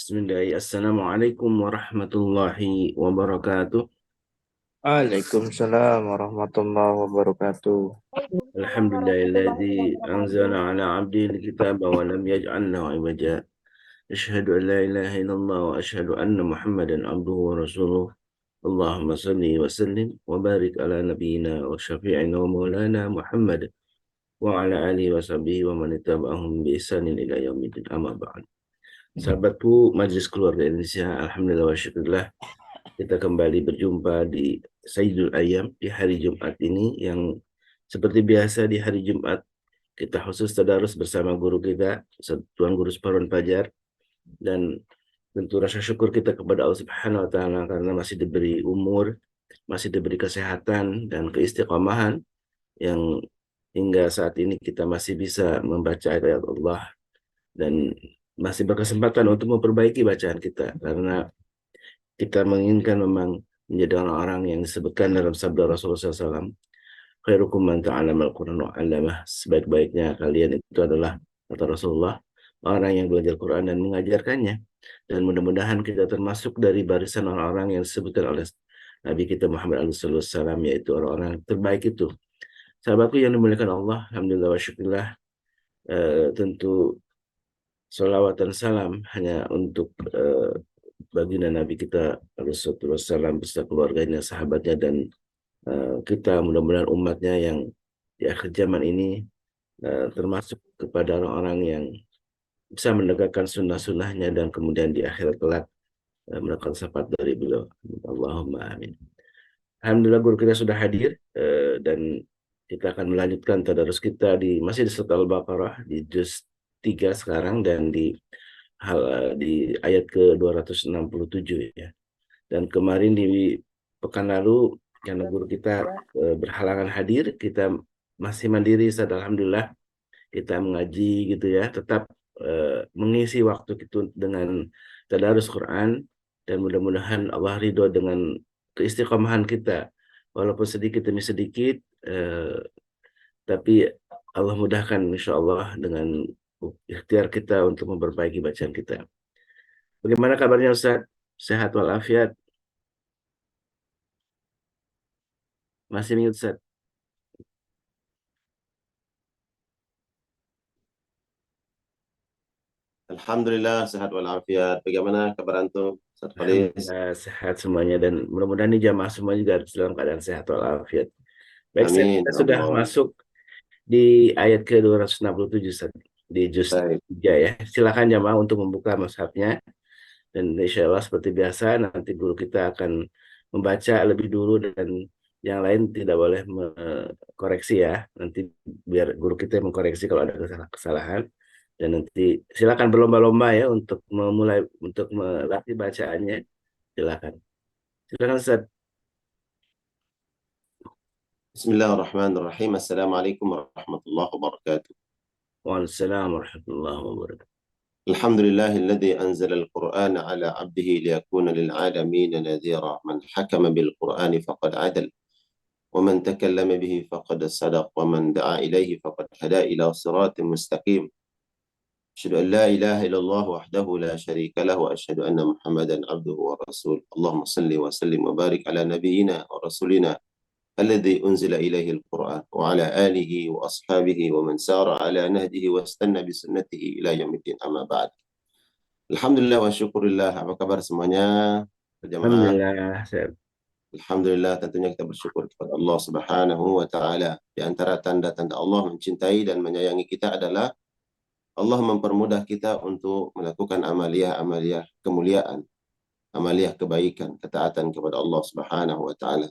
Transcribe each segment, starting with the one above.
Bismillah. Assalamualaikum warahmatullahi wabarakatuh. Waalaikumsalam warahmatullahi wabarakatuh. Alhamdulillahilladzi anzala ala abdihi alkitaba wa lam yaj'al lahu iwaja. Asyhadu an la ilaha illallah wa asyhadu anna Muhammadan abduhu wa rasuluh. Allahumma salli wa sallim wa barik ala nabiyyina wa syafi'ina wa maulana Muhammad wa ala alihi wa sahbihi wa man ittaba'ahum bi ihsanin ila yaumiddin. Amma ba'd. Sahabatku Majelis Keluarga Indonesia, alhamdulillah wa syukurillah. Kita kembali berjumpa di Sayyidul Ayyam di hari Jumat ini yang seperti biasa di hari Jumat kita khusus tadarus bersama guru kita Tuan Guru Separuh Fajar, dan tentu rasa syukur kita kepada Allah Subhanahu wa taala karena masih diberi umur, masih diberi kesehatan dan keistiqomahan yang hingga saat ini kita masih bisa membaca ayat Allah dan masih berkesempatan untuk memperbaiki bacaan kita karena kita menginginkan memang menjadi orang-orang yang disebutkan dalam sabda Rasulullah SAW, khairukum man ta'allama al-Quran wa 'allamah. Sebaik-baiknya kalian itu adalah, kata Rasulullah, orang yang belajar Quran dan mengajarkannya. Dan mudah-mudahan kita termasuk dari barisan orang-orang yang disebutkan oleh Nabi kita Muhammad SAW, yaitu orang-orang terbaik itu. Sahabatku yang dimuliakan Allah, alhamdulillah wa syukurillah, tentu salawat dan salam hanya untuk baginda Nabi kita Rasulullah SAW beserta keluarganya, sahabatnya, dan kita mudah-mudahan umatnya yang di akhir zaman ini termasuk kepada orang-orang yang bisa menegakkan sunnah-sunnahnya dan kemudian di akhirat kelak mendapat syafaat dari beliau. Allahumma amin. Alhamdulillah guru kita sudah hadir, dan kita akan melanjutkan tadarus kita masih di surat Al-Baqarah di juz 3 sekarang dan di ayat ke-267 ya. Dan kemarin di pekan lalu karena guru kita berhalangan hadir, kita masih mandiri, alhamdulillah kita mengaji gitu ya, tetap mengisi waktu itu dengan tadarus Quran, dan mudah-mudahan Allah ridho dengan keistiqomahan kita, walaupun sedikit demi sedikit, tapi Allah mudahkan insya Allah dengan ikhtiar kita untuk memperbaiki bacaan kita. Bagaimana kabarnya Ustaz? Sehat walafiat? Masih minggu Ustaz? Alhamdulillah sehat walafiat. Bagaimana kabar antum? Ustaz Faris? Alhamdulillah sehat semuanya, dan mudah-mudahan nih jamaah semua juga dalam keadaan sehat walafiat. Baik, Ustaz, Amin. kita Ya sudah Allah. masuk di ayat ke-267 Ustaz, di juz Baik. 3 ya. Silakan jamaah untuk membuka mushafnya, dan insya Allah seperti biasa nanti guru kita akan membaca lebih dulu dan yang lain tidak boleh koreksi ya. Nanti biar guru kita yang mengkoreksi kalau ada kesalahan. Dan nanti silakan berlomba-lomba ya untuk memulai, untuk melatih bacaannya. Silakan. Silakan Ustaz. Bismillahirrahmanirrahim. Assalamualaikum warahmatullahi wabarakatuh. Waalaikumsalam warahmatullahi wabarakatuh. Alhamdulillahilladzi anzala al-Qur'ana ala 'abdihi liyakuna lil 'alamin nadhira. Man hakama bil Qur'ani faqad 'adal. Wa man takallama bihi faqad sadaq. Wa man da'a ilaihi faqad hada ila siratin mustaqim. Asyhadu an la ilaha illallah wahdahu la syarika lahu wa asyhadu anna Muhammadan 'abduhu wa rasul. Allahumma salli wa sallim wa barik ala nabiyyina wa rasulina الذي أنزل إليه القرآن وعلى آله وأصحابه ومن سار على نهجه واستنى بسنته إلى يوم الدين أما بعد. Alhamdulillah wa syukurillah. Apa kabar semuanya berjamaah? Alhamdulillah sehat. Alhamdulillah, tentunya kita bersyukur kepada Allah Subhanahu wa taala. Di antara tanda-tanda Allah mencintai dan menyayangi kita adalah Allah mempermudah kita untuk melakukan amaliyah-amaliyah kemuliaan, amaliyah kebaikan, ketaatan kepada Allah Subhanahu wa taala.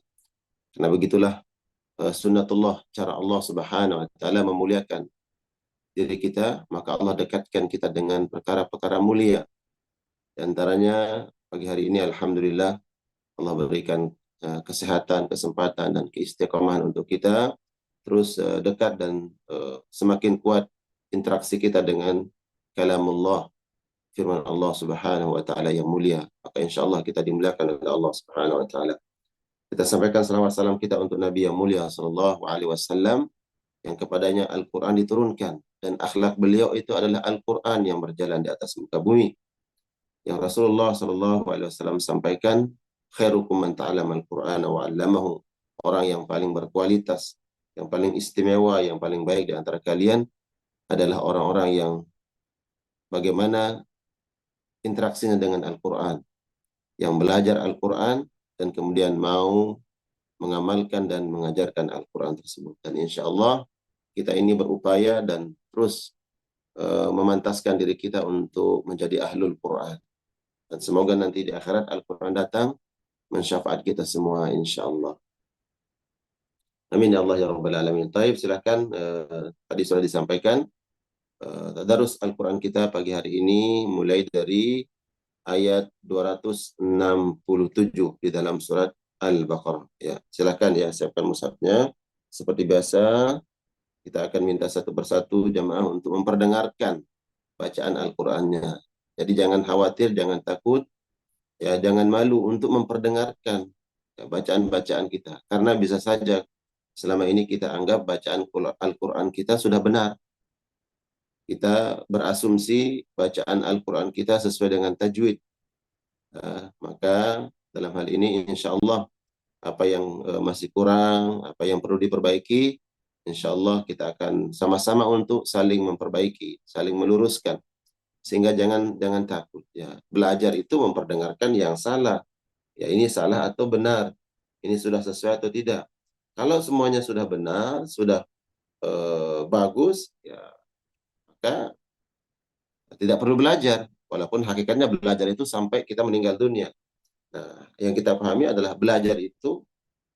Karena begitulah sunnatullah, cara Allah Subhanahu wa taala memuliakan diri kita, maka Allah dekatkan kita dengan perkara-perkara mulia. Di antaranya pagi hari ini alhamdulillah Allah berikan kesehatan, kesempatan dan keistiqomahan untuk kita terus dekat dan semakin kuat interaksi kita dengan kalamullah, firman Allah Subhanahu wa taala yang mulia. Maka insyaallah kita dimuliakan oleh Allah Subhanahu wa taala. Kita sampaikan salawat salam kita untuk Nabi yang mulia sallallahu alaihi wasallam yang kepadanya Al-Quran diturunkan dan akhlak beliau itu adalah Al-Quran yang berjalan di atas muka bumi. yang Rasulullah SAW sampaikan, khairukum man ta'allama al-Qur'ana wa 'allamahu. Orang yang paling berkualitas, yang paling istimewa, yang paling baik di antara kalian adalah orang-orang yang bagaimana interaksinya dengan Al-Quran, yang belajar Al-Quran dan kemudian mau mengamalkan dan mengajarkan Al-Quran tersebut. Dan insya Allah kita ini berupaya dan terus memantaskan diri kita untuk menjadi ahlul Quran. Dan semoga nanti di akhirat Al-Quran datang mensyafaat kita semua insya Allah. Amin ya Allah ya Rabbal Alamin. Taib, silakan. Tadi sudah disampaikan tadarus Al-Quran kita pagi hari ini mulai dari ayat 267 di dalam surat Al-Baqarah. Ya, silakan ya, siapkan mushafnya. Seperti biasa, kita akan minta satu persatu jamaah untuk memperdengarkan bacaan Al-Qur'annya. Jadi jangan khawatir, jangan takut, ya jangan malu untuk memperdengarkan ya, bacaan-bacaan kita. Karena bisa saja selama ini kita anggap bacaan Al-Qur'an kita sudah benar. Kita berasumsi bacaan Al-Quran kita sesuai dengan tajwid. Maka dalam hal ini insya Allah apa yang masih kurang, apa yang perlu diperbaiki, insya Allah kita akan sama-sama untuk saling memperbaiki, saling meluruskan. Sehingga jangan takut. Ya. Belajar itu memperdengarkan yang salah. Ya ini salah atau benar. Ini sudah sesuai atau tidak. Kalau semuanya sudah benar, sudah bagus, ya maka tidak perlu belajar. Walaupun hakikatnya belajar itu sampai kita meninggal dunia. Nah, yang kita pahami adalah belajar itu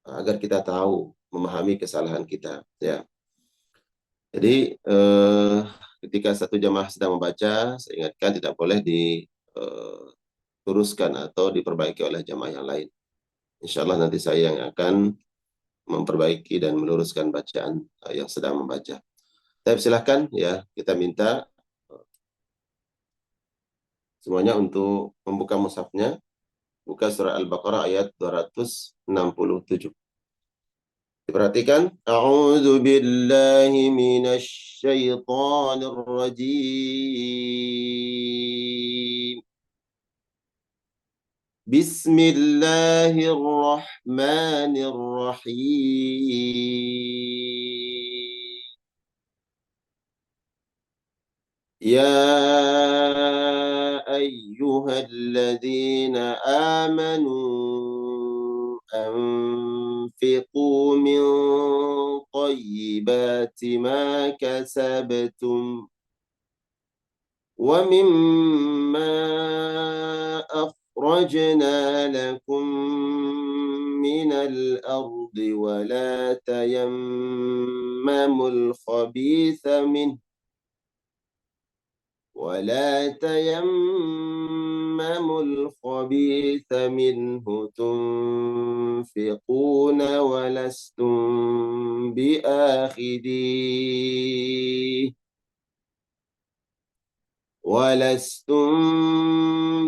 agar kita tahu memahami kesalahan kita. Ya, jadi ketika satu jamaah sedang membaca, saya ingatkan tidak boleh dituruskan atau diperbaiki oleh jamaah yang lain. Insya Allah nanti saya yang akan memperbaiki dan meluruskan bacaan yang sedang membaca. Tapi silahkan ya, kita minta semuanya untuk membuka mushafnya. Buka surah Al-Baqarah ayat 267. Diperhatikan. A'udzu billahi minasy syaithanir rajim. Bismillahirrahmanirrahim. Ya ayyuhalladzina amanu أنفقوا من طيبات ما كسبتم ومما أخرجنا لكم من الأرض ولا تيمموا الخبيث منه تنفقون ولستم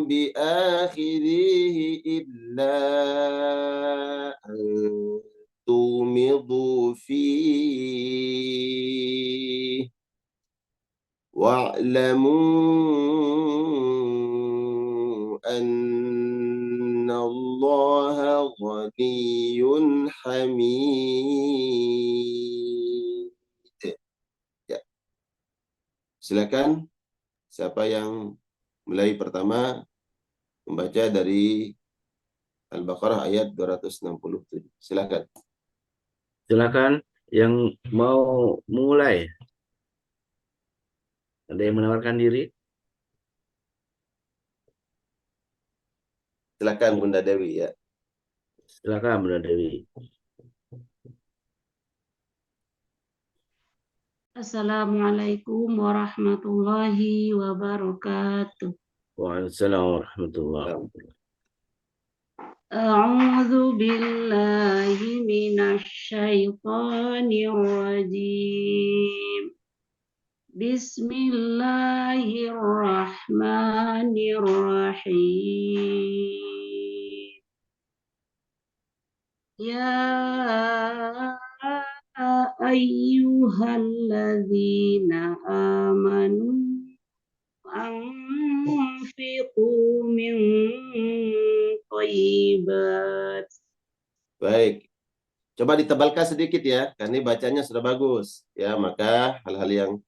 بآخذيه إلا أن تغمضوا فيه واعلموا أن الله غني حميد. Ya. Silakan siapa yang mulai pertama membaca dari Al-Baqarah ayat 267. Silakan. Silakan yang mau mulai. Ada yang menawarkan diri? Silakan Bunda Dewi ya. Silakan Bunda Dewi. Assalamualaikum warahmatullahi wabarakatuh. Waalaikumsalam warahmatullahi wabarakatuh. A'udzu billahi minasy syaithanir rajim. Bismillahirrahmanirrahim. Ya ayyuhalladzina amanu anfiqu من طيبات. Baik. Coba ditebalkan sedikit ya, karena ini bacanya sudah bagus. Ya, maka hal-hal yang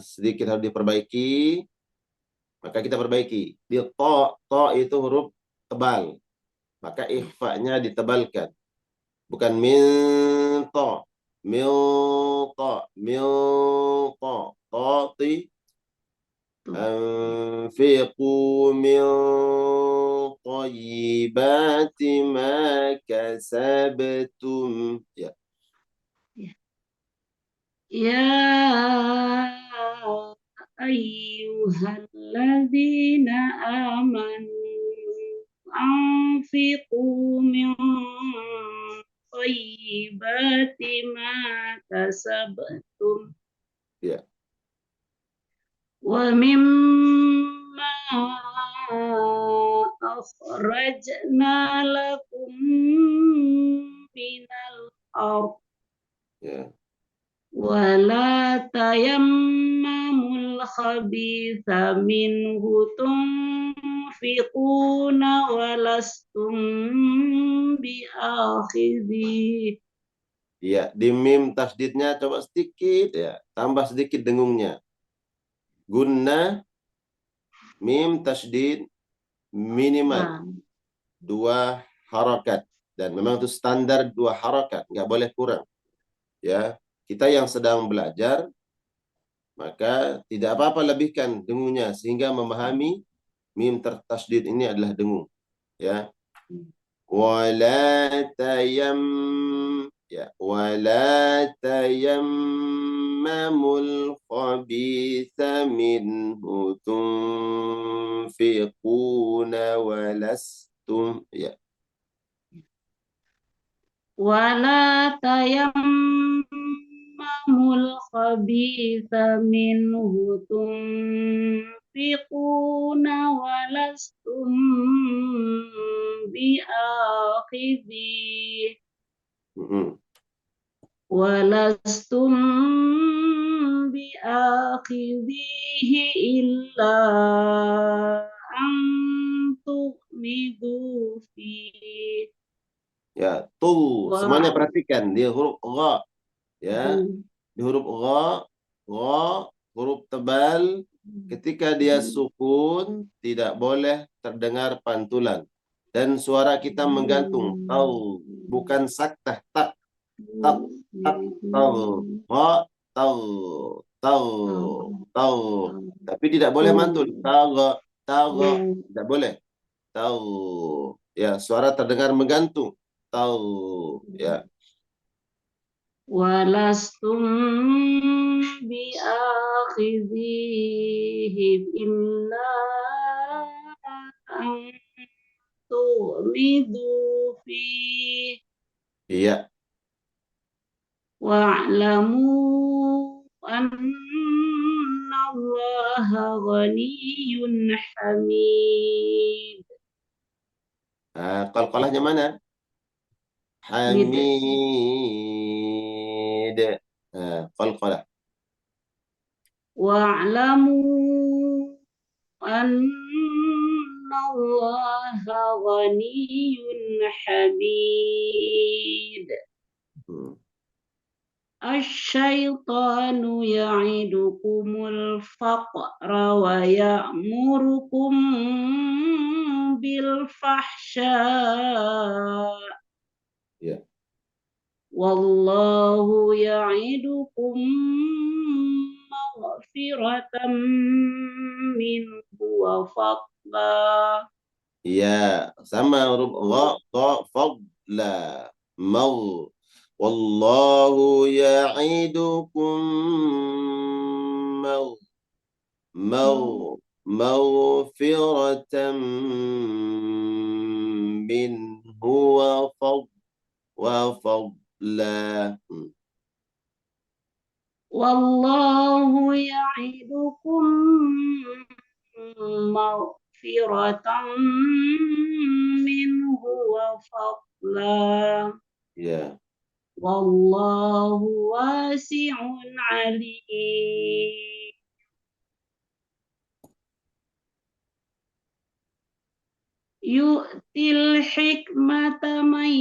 sedikit harus diperbaiki, maka kita perbaiki. Di to itu huruf tebal, maka ikhfa-nya ditebalkan. Bukan min to, mil to, mil to, ti. أنفقوا من طيبات ما كسبتم. Ya. يا أيها الذين آمنوا أنفقوا من طيبات ما كسبتم Ya. ومما أخرجنا لكم من الأرض Ya. ولا تيمموا الخبيث منه تنفقون ولستم بآخذيه. Ya, di mim tasdidnya coba sedikit ya, tambah sedikit dengungnya. Gunna mim tasdid minimal 2 harakat, dan memang itu standar 2 harakat, nggak boleh kurang. Ya, kita yang sedang belajar maka tidak apa-apa lebihkan dengungnya sehingga memahami mim tertasdid ini adalah dengung. Ya. Wala tayam, ya, wala tayammamul khabitha minhu tunfiquna walastum, ya. ولا تيمموا الخبيث منه تنفقون ولستم بآخذيه ولستم بآخذيه إلا أن تغمضوا فيه. Ya, tuh semuanya perhatikan di huruf gha, ya. Di huruf gha, huruf tebal, ketika dia sukun tidak boleh terdengar pantulan dan suara kita menggantung. Tahu, bukan saktah, tak, tak, tak, tahu, gha, tahu, tahu, tahu. Tapi tidak boleh mantul. Tahu, tahu, tidak boleh. Tahu, ya, suara terdengar menggantung. Tahu, ya. Walastum biakhidhihi illa an tu'midu fi Iya. wa'lamu anna Allaha ghaniyyun hamid. Qalqalahnya mana? Hamid. Qalqalah. Wa'lamu anna Allaha ghaniyyun hamid. Asy-syaitanu ya'idukumul faqra wa ya'murukum bil fahsya. Ya. Wallahu ya'idukum maghfiratan minhu wa fadla. Ya, sama huruf gha, ta, fadla, mau. Wallahu ya'idukum maghfiratan minhu wa fadla. Wallahu ya'idukum maghfiratan minhu wa fadla. Ya. Wallahu wasi'un alim. yu'til hikmata man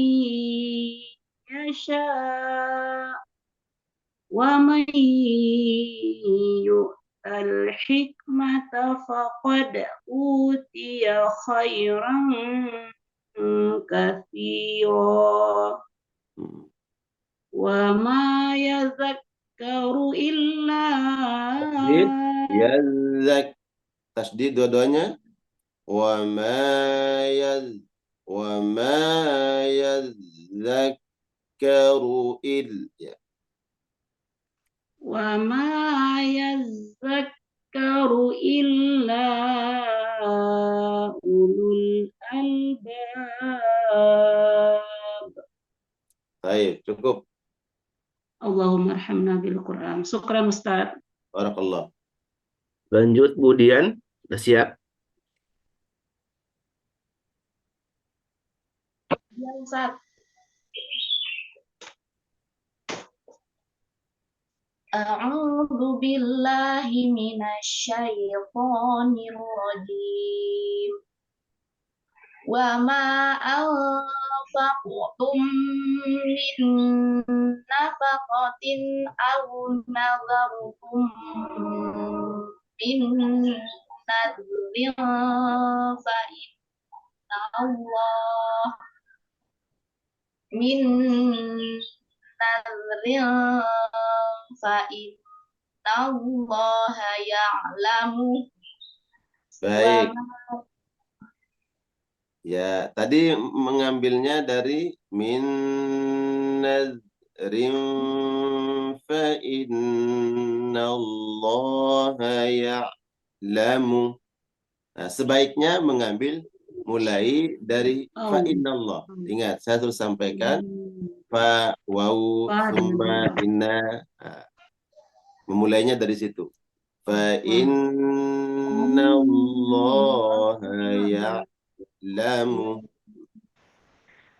yasha wa man yu'tal hikmata faqad utiya khairan katsira wa ma yadhakkaru illa Tasdid. Yazak. Tasdid dua-duanya. Wa ma yadzakkaru ya. wa ma yadhakkaru illa ulul albab. Baik, cukup. Allahumma arhamna bil Quran. Syukran Ustaz. Barakallah. Lanjut Bu Dian, udah siap? Ya Ustaz. A'udzu billahi minasy syaithanir rajim. Wa ma anfaqtum min nafaqatin aw nadhartum min nadrin fa inna Allah min nadrin fa inna Allah ya'lamu. Baik. Ya, tadi mengambilnya dari min nadrin fa innallaha ya'lamu. Nah, sebaiknya mengambil mulai dari fa innallah. Ingat, saya terus sampaikan fa wawu summa inna. Nah, memulainya dari situ. Fa innallaha ya'lamu.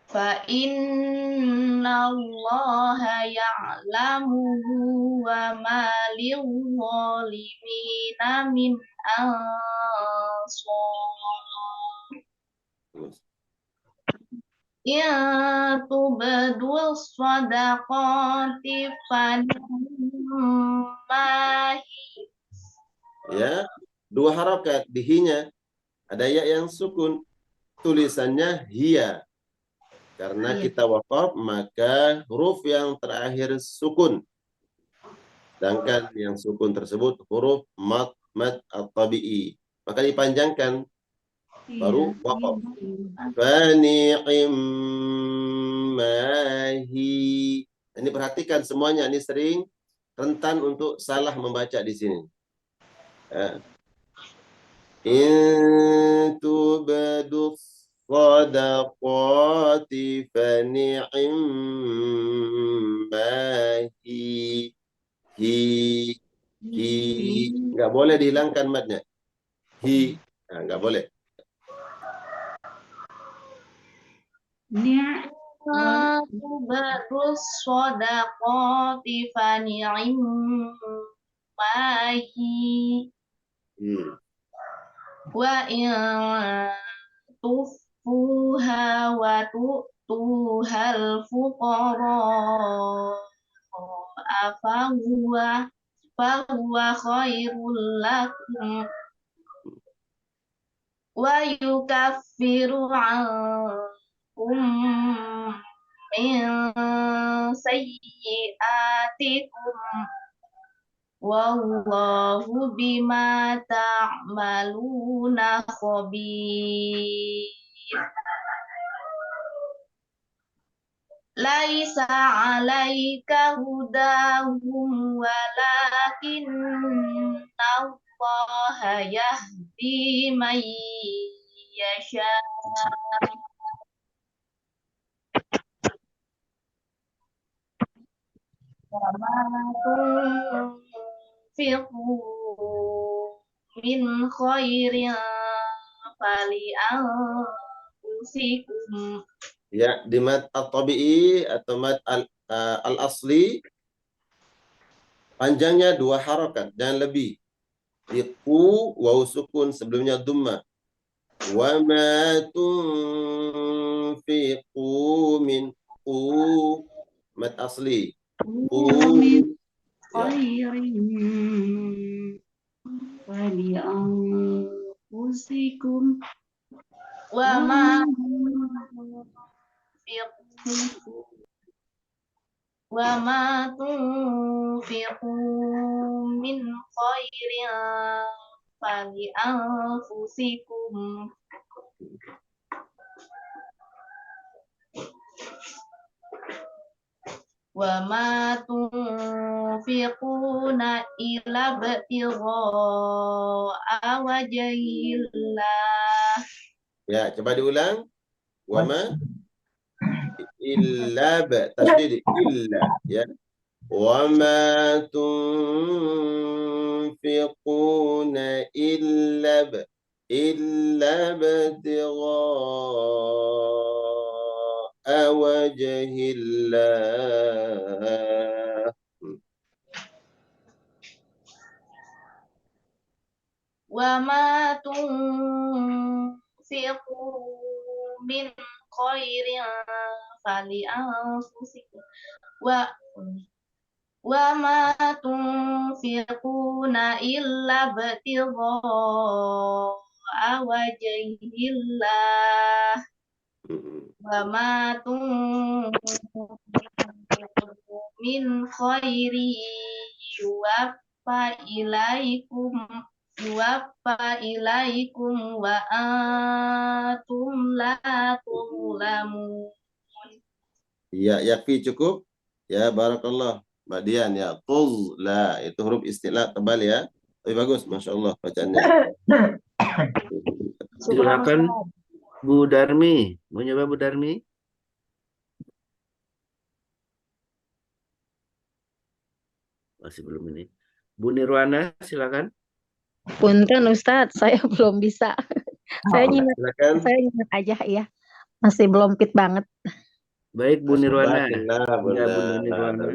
Fa inna Allah ya'lamu wa ma lil-zalimina min ansar. Ya tubadul sadaqati fani'mahi. Ya, dua harokat di hinya. Ada ya yang sukun. Tulisannya hiya. Karena kita waqaf, maka huruf yang terakhir sukun. Sedangkan yang sukun tersebut huruf mad at-tabi'i. Maka dipanjangkan. Baru waqaf. Fani'mahi. Ini perhatikan semuanya. Ini sering rentan untuk salah membaca di sini. In tubadu sadaqati fani'mahi. Hi. Nggak boleh dihilangkan matnya. Hi. Nah, nggak boleh. Tubadul sadaqati fani'mahi. Wa in tufuha wa tu'tuhal fuqara fahuwa khairul lakum wa yukaffiru ankum min sayyi'atikum wallahu bima ta'maluna khabir. Laisa 'alaika hudahum walakinna Allaha yahdi man yasha. Wa ma tunfiqu min khairin fali anfusikum. Ya, di mad at-tabi'i atau mad al-asli panjangnya dua harokat dan lebih. Di ku wawu sukun sebelumnya dhammah. Wa ma tunfiqu min mat asli. من Ya. خير فلأنفسكم وما وما تنفقوا من خير فلأنفسكم وما تنفقون إلا ابتغاء وجه الله. Ya, coba diulang. Wa ma illa tasydid illa ya. Wa ma tunfiquna illa ibtigha'a wajhillah. وما تنفقوا من خير فلأنفسكم وما تنفقون إلا ابتغاء وجه الله وما تنفقوا من خير يوفى إليكم وأنتم لا تظلمون. Ya, yakfi cukup. Ya, barakallah. Mbak Dian ya, tuzla itu huruf istilah tebal ya. Tapi bagus, masya Allah bacaannya. Silakan Bu Darmi. Mau nyoba Bu Darmi? Masih belum ini. Bu Nirwana, silakan. Punten Ustadz, saya belum bisa. Saya nyimak aja ya. Masih belum fit banget. Baik Bu Nirwana. Baiklah, Ya Bu Nirwana.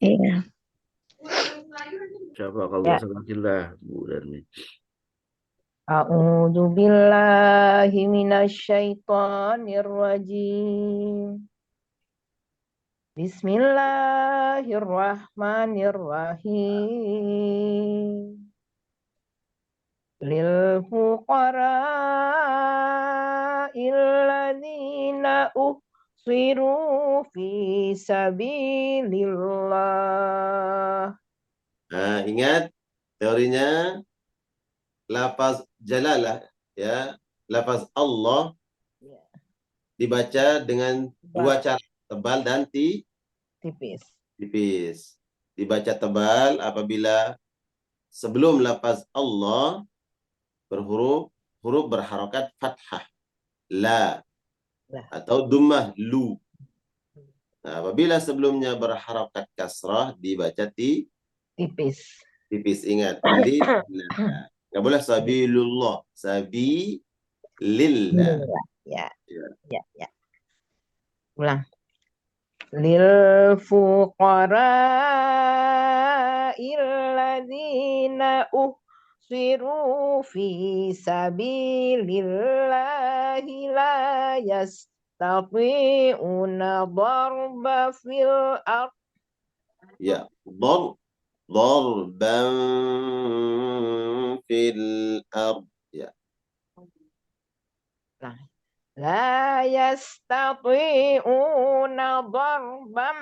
Iya. Coba kalau Ya. Alhamdulillah Bu Darmi. A'udzu billahi minasyaitonir rajim. Bismillahirrahmanirrahim. Lil fuqara'il ladzina uhsiru fi sabilillah. Nah, ingat teorinya lafaz jalalah ya, lafaz Allah dibaca dengan dua cara, tebal dan Tipis. tipis. Dibaca tebal apabila sebelum lafaz Allah huruf berharokat fathah la atau dummah lu. Nah, apabila sebelumnya berharokat kasrah dibaca Tipis. tipis. Ingat lillah. Nggak boleh sabilullah, sabilillah. Ya. Ulang. Lil fuqara'il ladzina uhsiru fi sabilillahi la yastati'una darba fil ard. Ya, darban fil ard. Ya. La yastati'una darban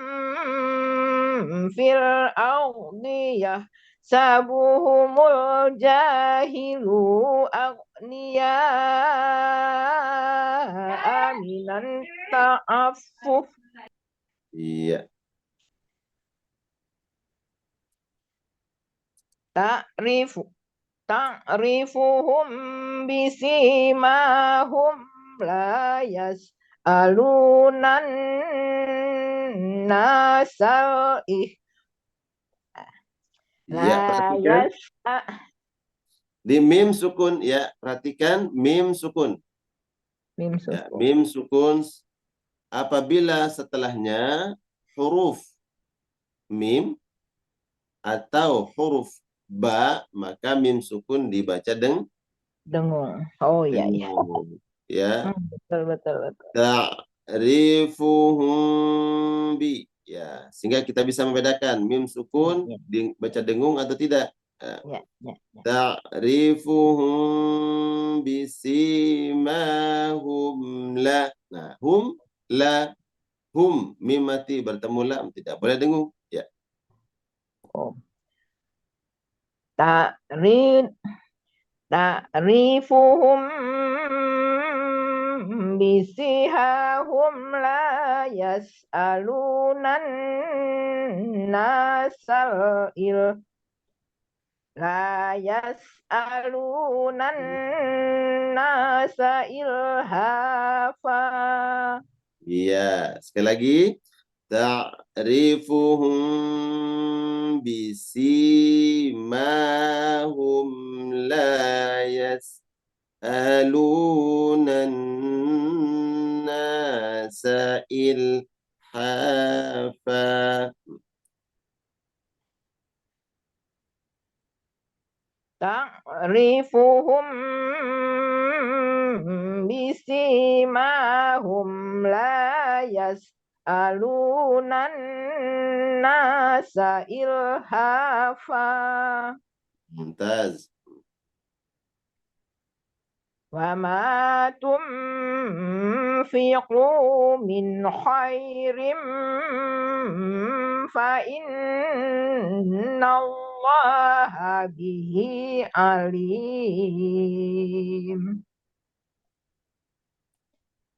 fil ardi yahsabuhumul jahilu aghniya'a minan ta'affuf. Iya. Ta'rifuhum bisimahum la yas'alunan nasal Ya, perhatikan. Di mim sukun ya, perhatikan mim sukun. Ya, mim sukun apabila setelahnya huruf mim atau huruf ba, maka mim sukun dibaca dengung. Oh iya iya. dengung. Ya. Betul betul betul. Ta'rifuhum bi. Ya, sehingga kita bisa membedakan mim sukun Ya, baca dengung atau tidak. ya, ya, ya. Ta'rifuhum bisimahum la. Nah, hum la hum mim mati bertemu lam tidak boleh dengung. Ya. Oh. Ta'rifuhum bisihahum la yas'alunan nasal la yas'alunan nasa ilhafa. Iya, sekali lagi. Ta'rifuhum bisimahum la yas'alunan nasa ilhafa. Ta'rifuhum bisimahum la yas'alunan nasa ilhafa. Mumtaz. Wa ma tunfiqu min khairim fa innallaha bihi alim.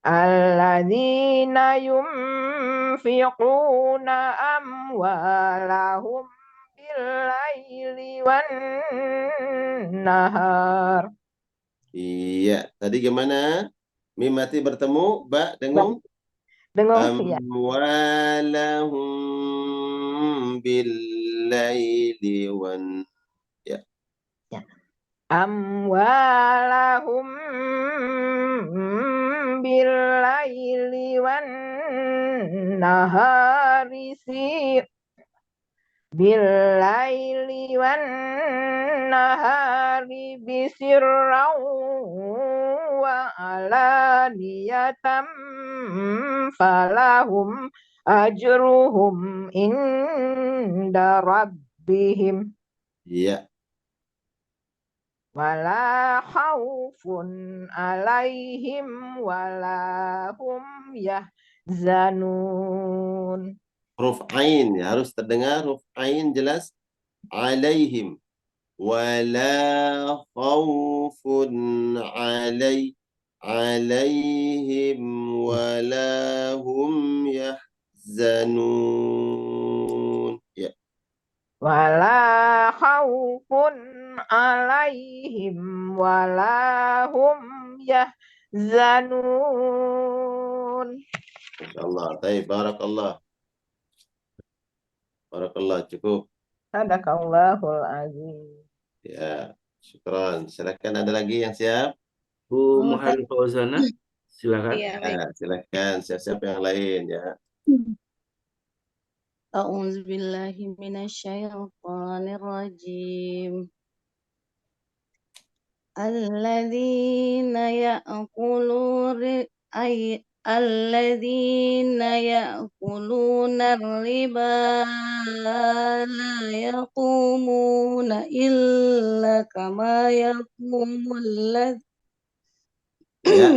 Alladzina yunfiquna amwalahum bil-laili wan-nahar. Iya, tadi gimana? Mim mati bertemu, ba dengung. Dengung ya. Amwalahum bil-laili wan ya. Amwalahum bil-laili wan-nahari bil-laili wan-nahari bisirran wa alaniyatan falahum ajruhum inda rabbihim. Iya. Wala khaufun alaihim wala hum yahzanun. Huruf ain ya, harus terdengar huruf ain jelas. Alaihim wala khaufun alaihim wala hum yahzanun. Ya. Wala khaufun alaihim wala hum yahzanun. Insyaallah. Baik, barakallah. Barakallah, cukup. Sadaqallahul azim. Ya, syukran. Silakan ada lagi yang siap? Bu Muhammad Fauzana, silakan. Iya, Ya, silakan siap-siap yang lain ya. A'udzu billahi minasyaitonir rajim. Alladzina ya'kuluna riba la yaqumuna illa kama yaqumul Ya.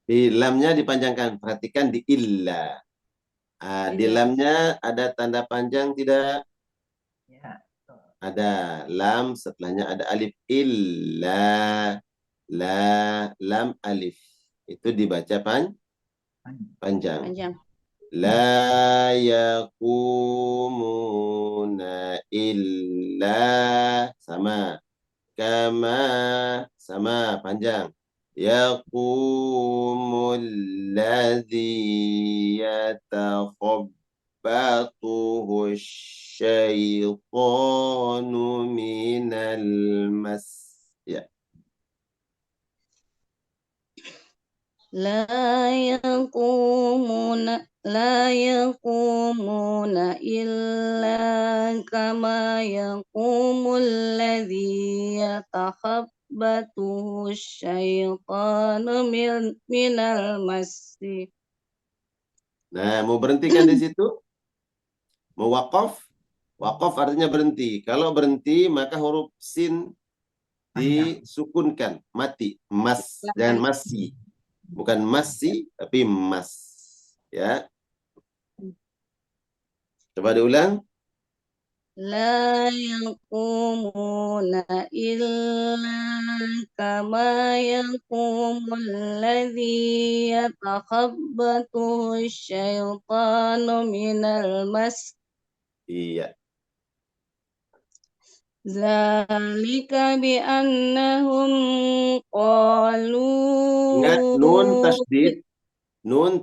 Di lamnya dipanjangkan. Perhatikan di illa. Di lamnya ada tanda panjang tidak? Ya. Ada. Lam setelahnya ada alif. Illa. La. Lam alif. Itu dibaca panjang. La yakumuna illa. Sama. Kama. Sama. Panjang. Yaqumul ladzi yatakhabbatuhu syaitanu minal mas. Ya. La yaqumuna illa kama yaqumul ladzi yatakhabbatuhu يتخبطه الشيطان minal masi. Nah, mau berhentikan di situ? Mau wakaf? Wakaf artinya berhenti. Kalau berhenti, maka huruf sin disukunkan, mati. Mas, jangan masi. Bukan masi, tapi mas. Ya. Coba diulang. La yaqumuna illa kama yaqumul ladzi yatakhabbatu syaitanu minal mas. Iya. Zalika bi annahum qalu. Ingat nun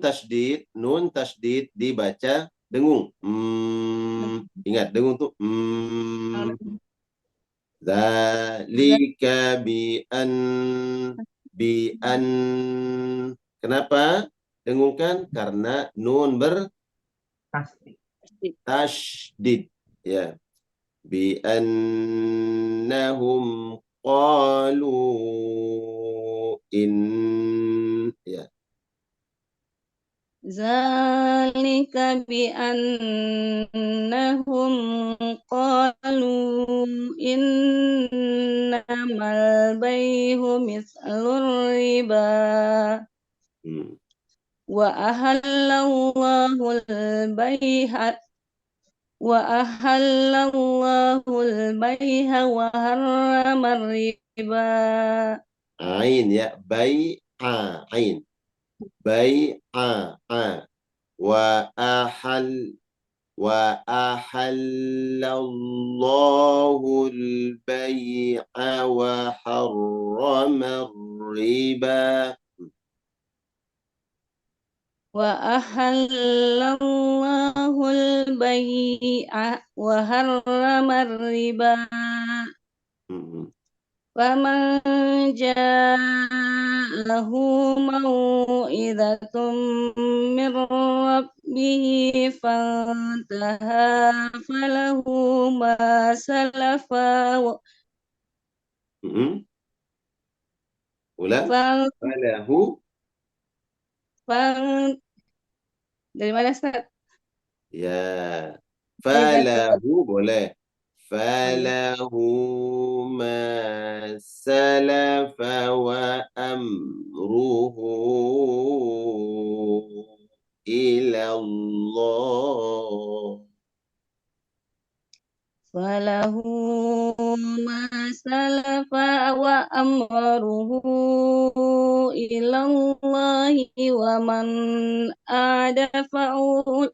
tasdid dibaca dengung. Ingat dengung tuh. Zalika bi an. Kenapa dengungkan? Karena nun bertasdid. Ya. Bi annahum qalu ya. Zalika bi annahum qalu innamal bay'u mislur riba wa ahallallahu al-bay'a wa harrama riba. Ain ya, bai'a ain. Bai'a wa ahallallahu al-bai'a wa harrama riba. Wa ahallallahu al-bai'a wa harrama riba. Faman ja'ahu mau'izatum min rabbih fantaha falahu ma salafa Ulang. Falahu. Dari mana, Ustaz? Ya. Falahu boleh. Falahu ma salafa wa amruhu ila Allah. Falahu ma salafa wa amruhu ila Allahi wa man ada faulaika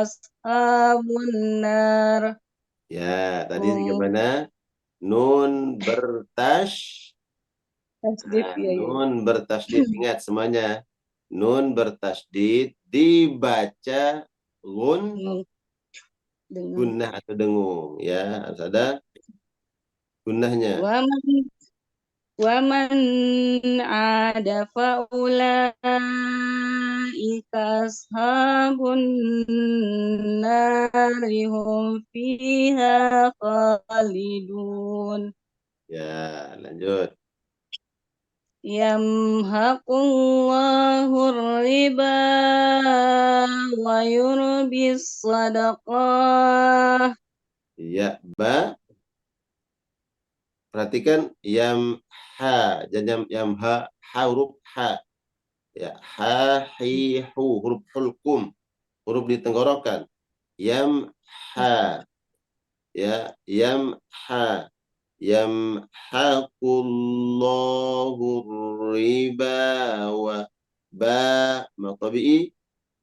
ashabun nar. Ya, tadi gimana? Nun Tasdid, ya. nun bertasdid. Ingat semuanya. Nun bertasdid dibaca gunnah atau dengung. Ya, harus ada gunnahnya. Wa man ada faulaika ashabun nari hum fiha khalidun. Ya, lanjut. Yamhaqullahu riba wa yurbis sadaqah. Ya, perhatikan yamha huruf ha. Ya, ha hi hu huruf hulkum. Huruf di tenggorokan. Yamha. Ya, yamha. Yamhaqullahu riba wa matabi'i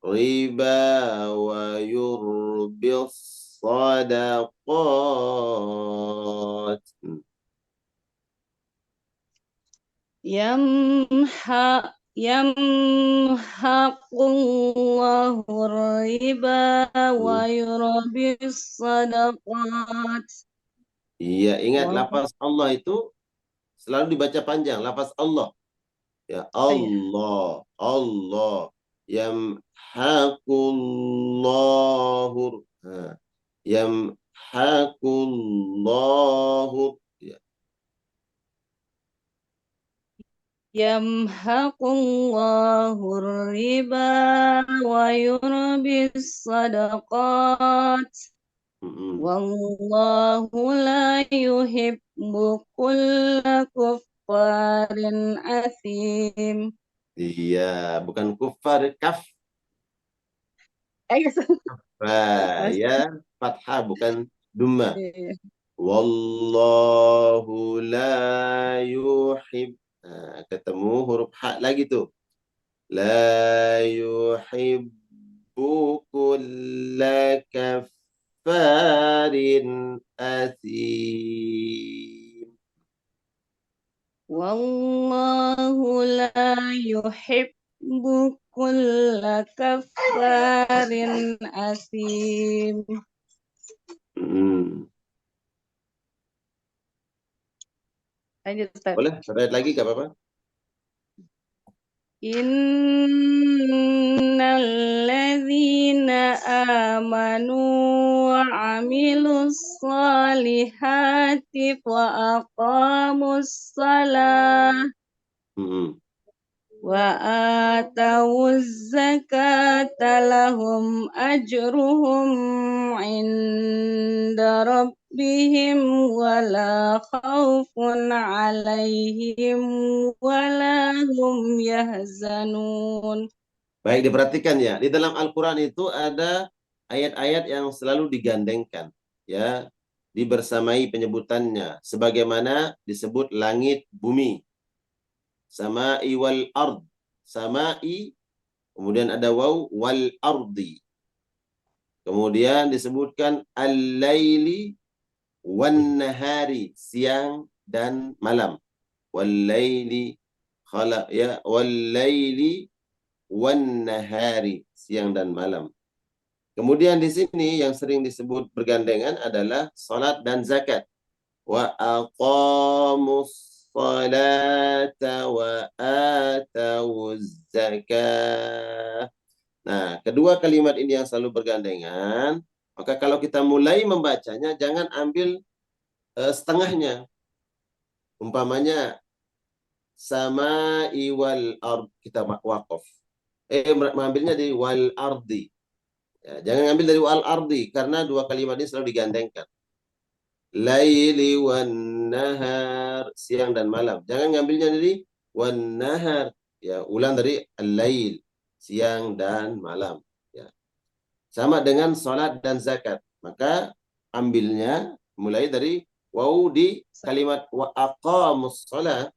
riba wa yurbis sadaqat. Yamhaqullahu riba wa yurbis sadaqat. Iya, ingat lafaz Allah itu selalu dibaca panjang. Lafaz Allah. Ya, Allah. Allah. Yamhaqullahu. Yamhaqullahu yamhaqullahu riba wa yurbis sadaqat. Wallahu la yuhibbu kulla kuffarin athim. Iya, bukan kufar, kaf. Ya, fathah bukan dumma. Wallahu la yuhib. Nah, ketemu huruf ha lagi tuh. La yuhibbu kulla kaffarin athim. Wallahu la yuhibbu kulla kaffarin asim. Lanjut, Ustaz. Boleh? Ayat lagi gak apa-apa? Innal ladzina amanu wa amilus solihati wa aqamus salah wa atawuz zakata lahum ajruhum inda rabbihim wala khawfun alaihim wala hum yahzanun. Baik, diperhatikan ya. Di dalam Al-Quran itu ada ayat-ayat yang selalu digandengkan, ya, dibersamai penyebutannya, sebagaimana disebut langit, bumi, sama'i wal ard, sama'i, kemudian ada waw wal ardi, kemudian disebutkan al-laili wan nahari, siang dan malam, wal laili khalaq, ya, wal laili wan nahari, siang dan malam. Kemudian di sini yang sering disebut bergandengan adalah salat dan zakat. Wa aqamus salata wa atawuz zakah. Nah, kedua kalimat ini yang selalu bergandengan. Maka kalau kita mulai membacanya, jangan ambil setengahnya. Umpamanya sama'i wal ard, kita waqaf. Mengambilnya dari wal ardi. Ya, jangan ambil dari wal ardi, karena dua kalimat ini selalu digandengkan. Laili wan nahar, siang dan malam. Jangan ngambilnya dari wan nahar, ya, ulang dari al-lail, siang dan malam. Ya. Sama dengan salat dan zakat. Maka ambilnya mulai dari waw di kalimat wa aqamus salat.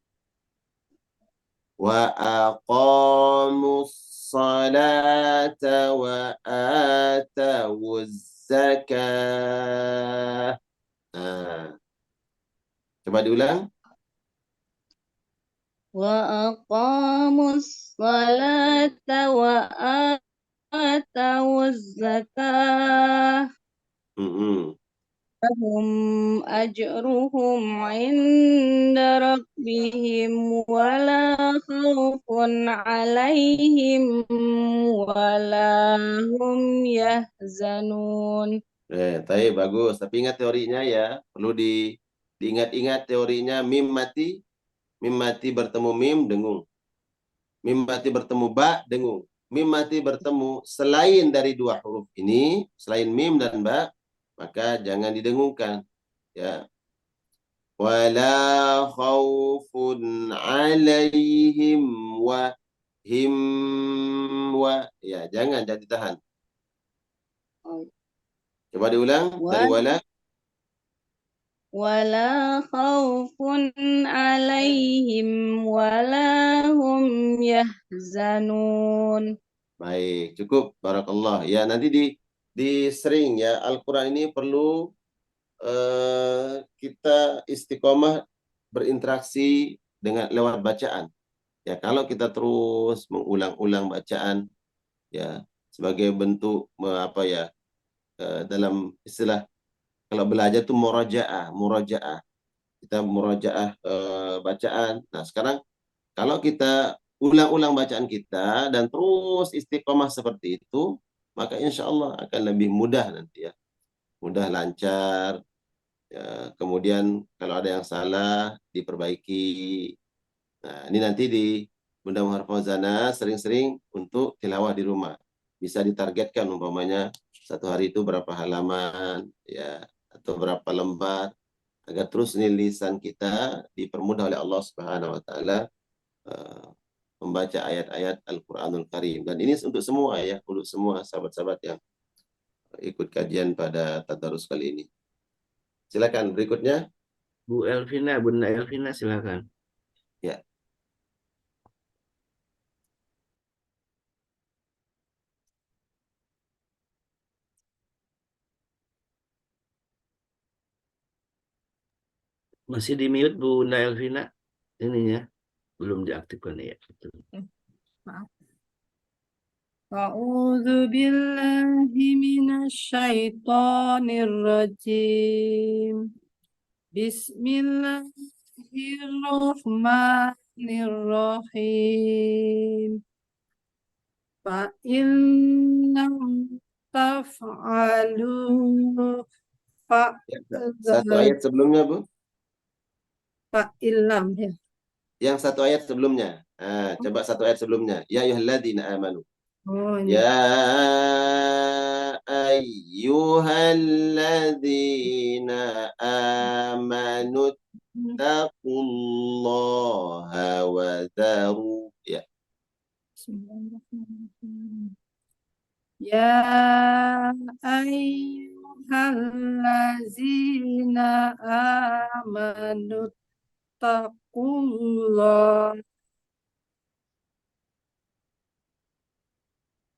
Wa aqamus salata wa atawuz zakah. Coba diulang. Wa aqamus salata wa atawuz zakah. Lahum ajruhum inda rabbihim wala khawfun alaihim wala hum yahzanun. Tapi bagus. Tapi ingat teorinya ya. Perlu diingat-ingat teorinya. Mim mati bertemu mim, dengung. Mim mati bertemu ba, dengung. Mim mati bertemu selain dari dua huruf ini, selain mim dan ba, maka jangan didengungkan. Ya. Wala khawfun alaihim wa him wa. Ya, jangan ditahan. Coba diulang dari wala. Wala khawfun alaihim wala hum yahzanun. Baik, cukup. Barakallah. Ya, nanti sering ya, Al-Quran ini perlu kita istiqomah berinteraksi dengan lewat bacaan. Ya, kalau kita terus mengulang-ulang bacaan, ya, sebagai bentuk apa ya, dalam istilah kalau belajar itu murajaah. Kita murajaah bacaan. Nah, sekarang kalau kita ulang-ulang bacaan kita dan terus istiqomah seperti itu, maka insya Allah akan lebih mudah nanti ya. Mudah, lancar. Ya, kemudian kalau ada yang salah, diperbaiki. Nah, ini nanti di Bunda Muharfazana sering-sering untuk tilawah di rumah. Bisa ditargetkan umpamanya satu hari itu berapa halaman, ya, atau berapa lembar, agar terus ini lisan kita dipermudah oleh Allah Subhanahu wa taala membaca ayat-ayat Al-Qur'anul Karim. Dan ini untuk semua ya, untuk semua sahabat-sahabat yang ikut kajian pada tadarus kali ini. Silakan berikutnya. Bu Elvina, Bunda Elvina silakan. Ya. Masih di mute Bunda Elvina ininya. Belum diaktifkan ya. Maaf. A'udzu billahi minasyaitonir rajim. Bismillahirrahmanirrahim. Fa innam taf'alu fa Satu ayat sebelumnya, Bu. illam ya. Yang satu ayat sebelumnya. Coba satu ayat sebelumnya. Ya ayyuhalladzina amanu. Oh, ini. Ya ayyuhalladzina amanu taqullaha wa dharu. Ya. Bismillahirrahmanirrahim. Ya ayyuhallazina amanu taqullah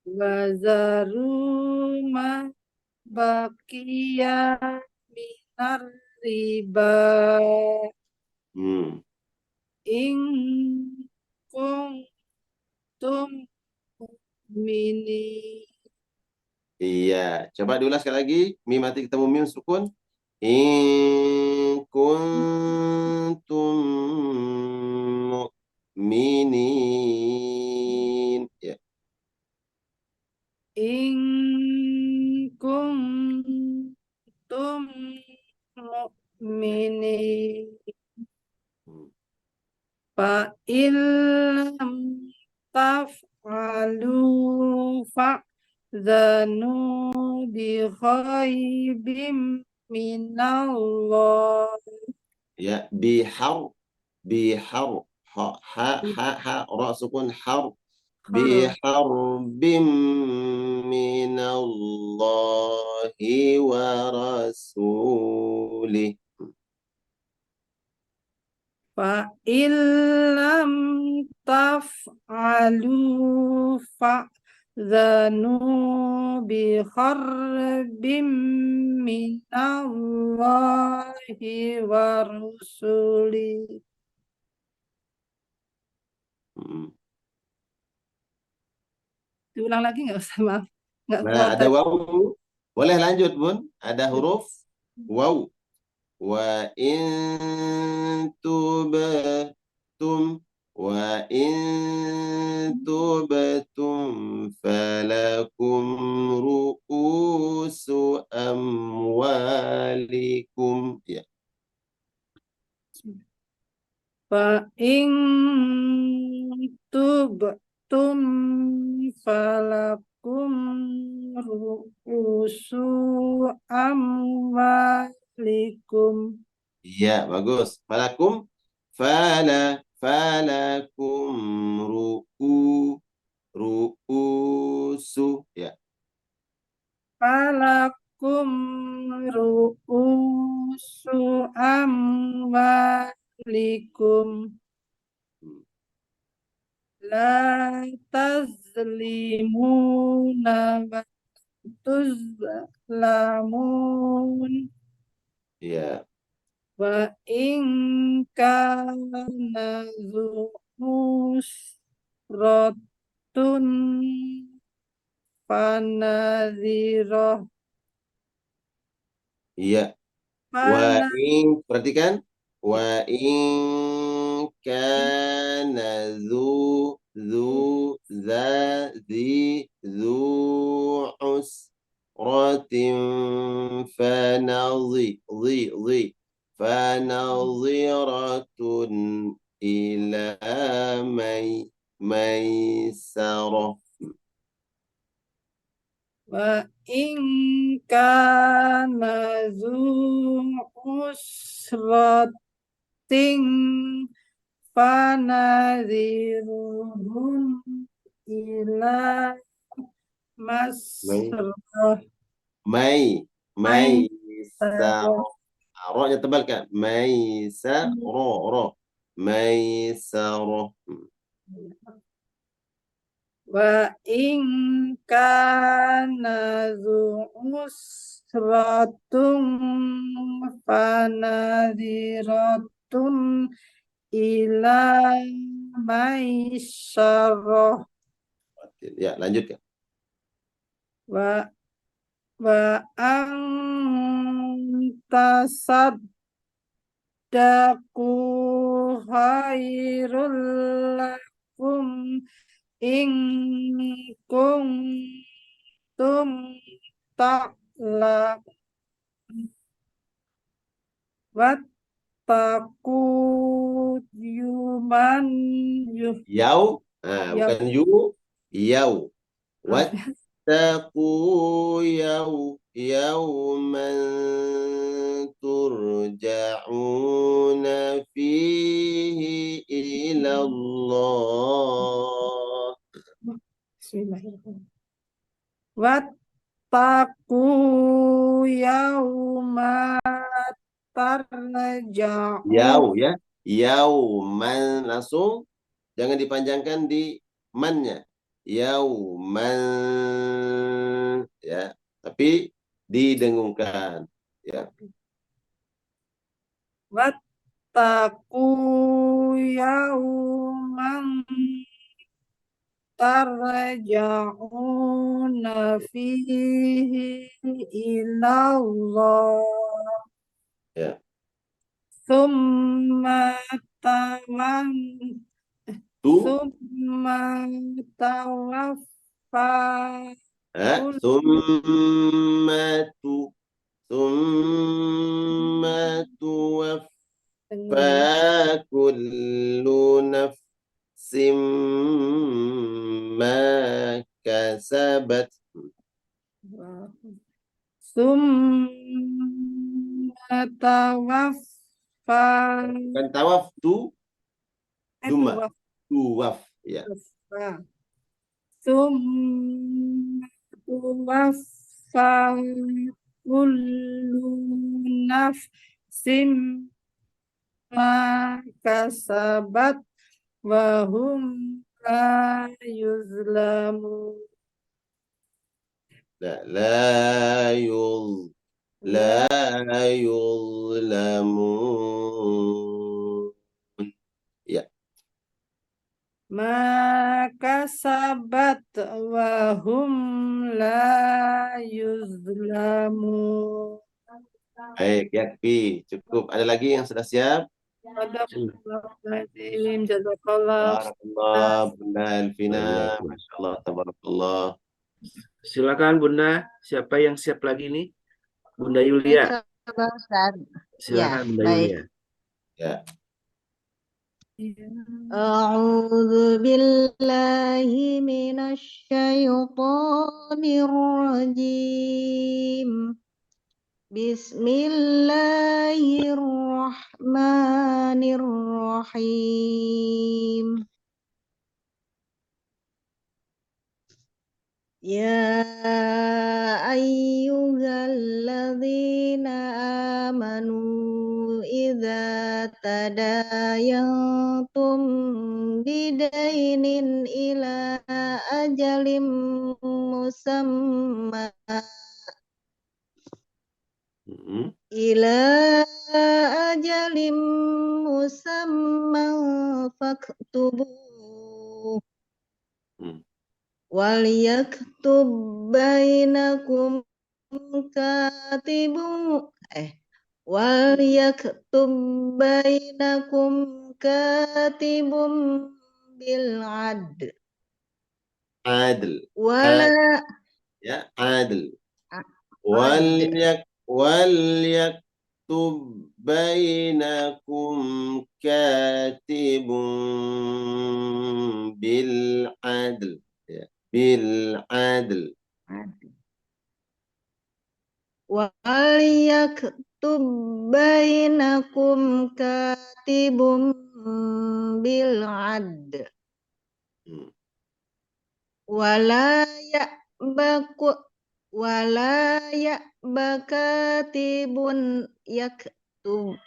wa zaru ma baqiya minar riba in kuntum mu'minin. Iya, coba diulas sekali lagi. Mim mati ketemu mim sukun. In kuntum mu'minin. Ya. In kuntum mu'minin. Fa illam taf'alu fa'zanu bi khaybim minallah. Ya, bihar ha ra sukun har biharbim minallahi wa rasulih. Fa illam taf'alu fa'zanu bi kharbim minallahi wa rasulih. Diulang lagi nggak usah, maaf. Nggak Nah, kuat. ada waw. Boleh lanjut, Bun. Ada huruf waw. Wa in tubtum falakum ru'usu amwalikum. Ya. Fa in tubtum falakum ru'usu amwalikum. Iya, bagus. Falakum falakum ru'usu. Ya. Falakum ru'usu amwalikum. La tazlimuna wa tuzlamun. Iya. Wa in kana zu usratun fanadhirah. Iya. Wa in, perhatikan. Wa in kana zu usratin fanadhiratun ila maisarah. Wa in kana zu usratin fanadhirun ila masrah Maisarah. Ro-nya tebalkan. Maisarah. Maisarah. wa in kana zu usratun fanadhiratun ila maisarah Ya, lanjutkan. wa antasaddaqu khairul lakum in kuntum ta'lamun wattaqu yuman Yau. Bukan yu. Yau. maaf ya. Wattaqu yawman turja'una fihi ila Allah. Bismillahirrahmanirrahim. Wattaqu yawma tarja'u Yau ya. Yauman langsung. Jangan dipanjangkan di mannya. Yauman ya, tapi didengungkan ya. wattaqu yawman tarja'una fihi ilallah Ya. summa Tu tawaffa summa tuwaffa kullu nafsim ma kasabat. summa tawaffa Bukan tawaf tu duma. Tuwaf ya. summa tuwaffa kullu nafsin ma kasabat wa hum la yuzlamun. La yuzlamun. Ya. Ma kasabat wa hum la yuzlamun. Baik, yakfi. Cukup. Ada lagi yang sudah siap? Sadaqallahul jazakallah. Barakallah, Bunda Elvina. Masya Allah, tabarakallah. Silakan Bunda, siapa yang siap lagi nih? Bunda Yulia. Coba Ustaz. Silakan Bunda baik. Yulia. Ya. A'udzu billahi minasy syaithanir rajim. Bismillahirrahmanirrahim. Ya ayyuhalladzina amanu idza tadayantum bidainin ila ajalim musamma ila ajalim musamman faktubu wal yaktub bainakum katibun wal yaktub bainakum katibun bil adl wala Ya, adl. adl Wal بينكم كاتب بالعدل. Ya, بالعدل. Waliyaktub bainakum katibum bil adl. Hmm. Wala bakatibun yaktub.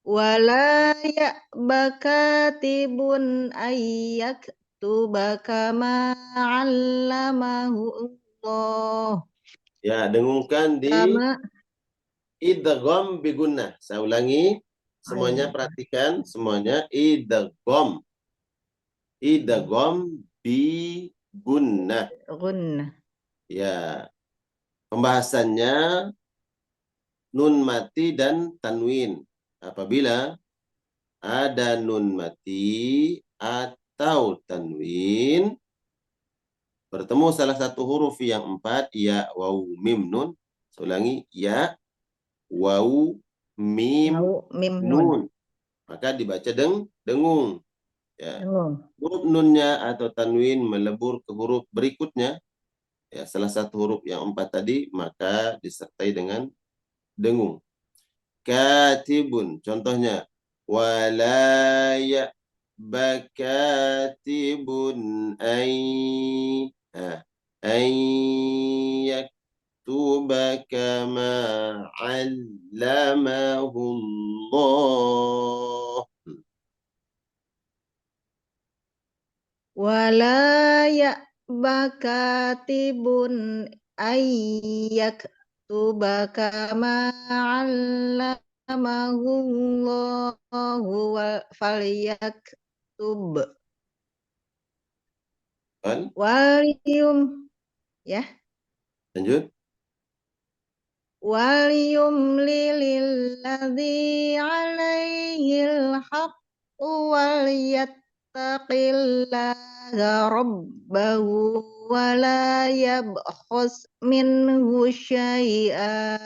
Wala bakatibun ayyaktuba kama 'allamahu Allah. Ya, dengungkan di Kama idgham bigunnah. Saya ulangi, semuanya perhatikan, semuanya idgham. Idgham bigunnah. gunnah. Ya, pembahasannya nun mati dan tanwin. Apabila ada nun mati atau tanwin bertemu salah satu huruf yang 4, ya, waw, mim, nun. Saya ulangi, ya, waw, mim, Mim nun. nun. Maka dibaca dengung. Ya. Dengung. Huruf nunnya atau tanwin melebur ke huruf berikutnya, ya, salah satu huruf yang 4 tadi, maka disertai dengan dengung. Katibun, contohnya, wala bakatibun yaktuba kama 'allamahu Allah. Wala bakatibun ayyaktuba kama 'allamahu Allahu falyaktub. Waliyum ya. Lanjut. Waliyumlilladzi 'alaihil haqqu walyattaqillaha rabbahu wa la yabkhas minhu syai'a.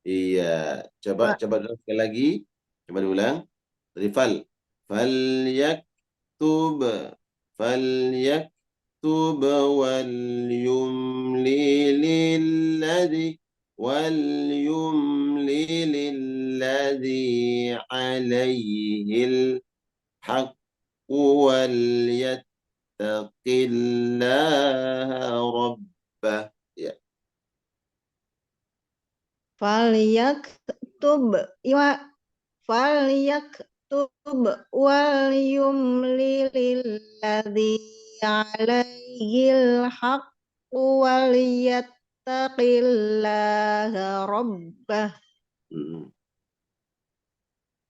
Iya, coba dulu sekali lagi. Coba diulang. Dari fal yaktub wal yumlililladzi alaihil haqqu wal yattaqillaha rabbah. Ya. Falyaktub wal yumlililladzi 'alaihil haqqu wal yattaqillaha rabbah.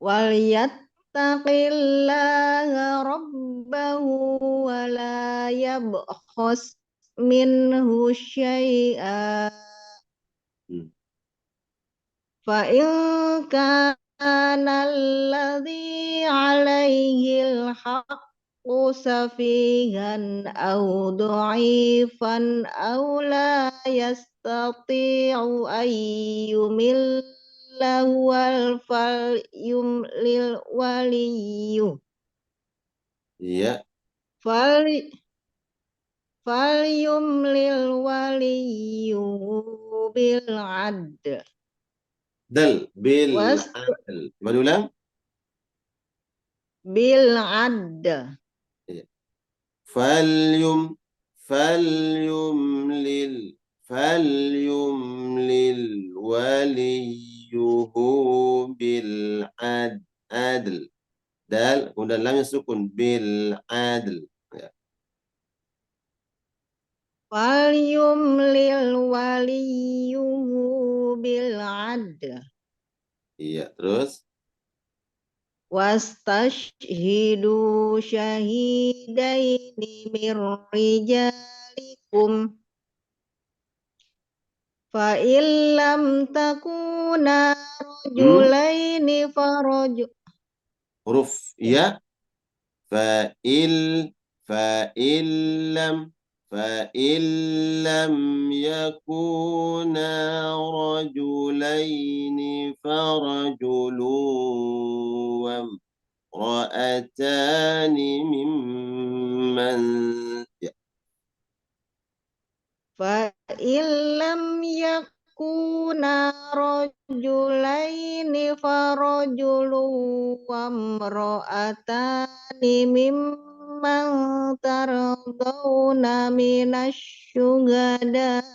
Wal yattaqillaha rabbahu wa la yabkhas minhu syai'a. Fa in kana alladhi 'alaihil haqqu safihan aw dha'ifan aw la yastati'u ayyumilla wal falyumlil waliyyu. Iya. Falyumlil waliyyu bil 'adl. Bil adl. Coba diulang. Bil adl. Falyumlil waliyuhu bil adl. Dal kemudian lamnya sukun, bil adl. Ya. Falyumlil waliyuhu bil adl. Iya, terus Wastashhidu syahidaini mir rijalikum fa illam takuna rajulaini farajul. huruf ya. Fa'illam فإن لم يكونا رجلين فرجل وامرأتان ممن فإن لم يكونا رجلين فرجل وامرأتان ممن ترضون من الشهداء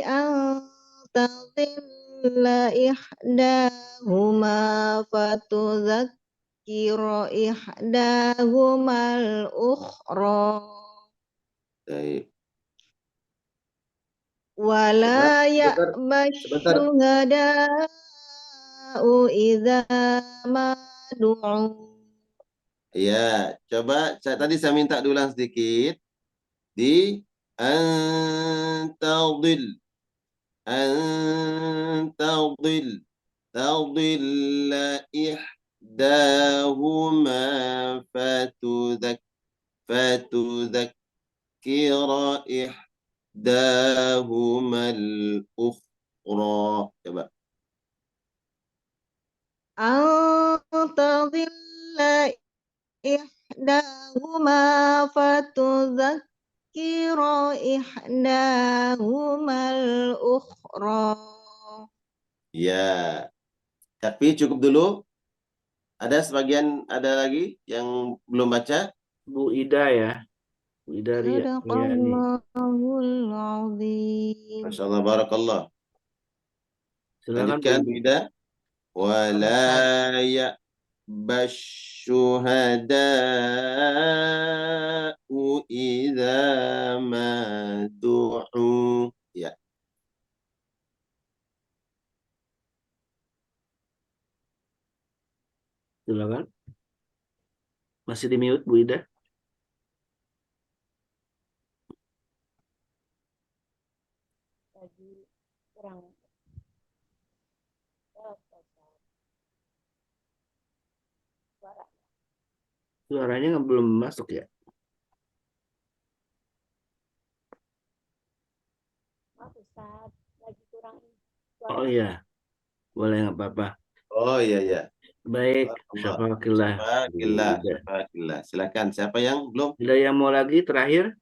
أن تضل إحداهما فتذكر إحداهما الأخرى ولا يأبى الشهداء إذا ما دعوا. Ya, coba tadi saya minta diulang sedikit. Di antadil tadilla ihdahuma fatudakkira ihdahuma al-ukhra. Coba. Antadilla ihdahuma fatudzakkira ihdahumal ukhra. Ya, tapi cukup dulu. Ada lagi yang belum baca? Bu Ida ya. Bu Ida Ria. Sadaqallahul azim. Masya Allah, barakallah. Silakan Lanjutkan, Bu Bu Ida. Wala ya'basyuhada'u idza ma du'u. Ya. Silakan. Masih di mute Bu Ida. Suaranya belum masuk ya? Oh iya, boleh nggak apa-apa. Oh iya ya. Baik, Syafaqillah. Silakan. Siapa yang belum? Ada yang mau lagi terakhir?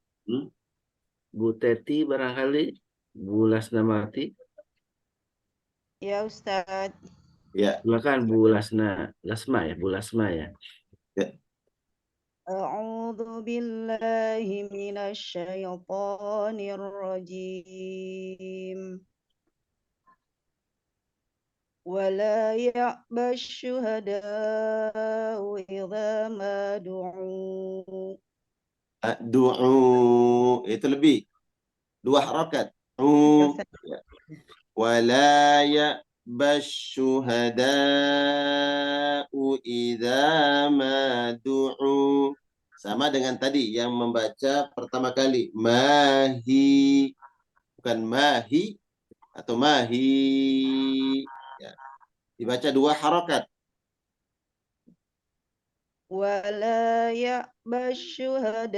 Bu Teti barangkali, Bu Lasnamati. Ya Ustadz. Ya. Silakan Bu Lasma ya, Bu Lasma ya. A'udzu billahi minasyaitonir rajim. ولا يأبى الشهداء إذا ما دعوا. Du'u itu lebih 2 harakat. Wala ya'basyuhada'u idza ma du'u. Sama dengan tadi yang membaca pertama kali mahi, bukan mahi atau mahi ya. Dibaca 2 harakat. ولا يأبى الشهداء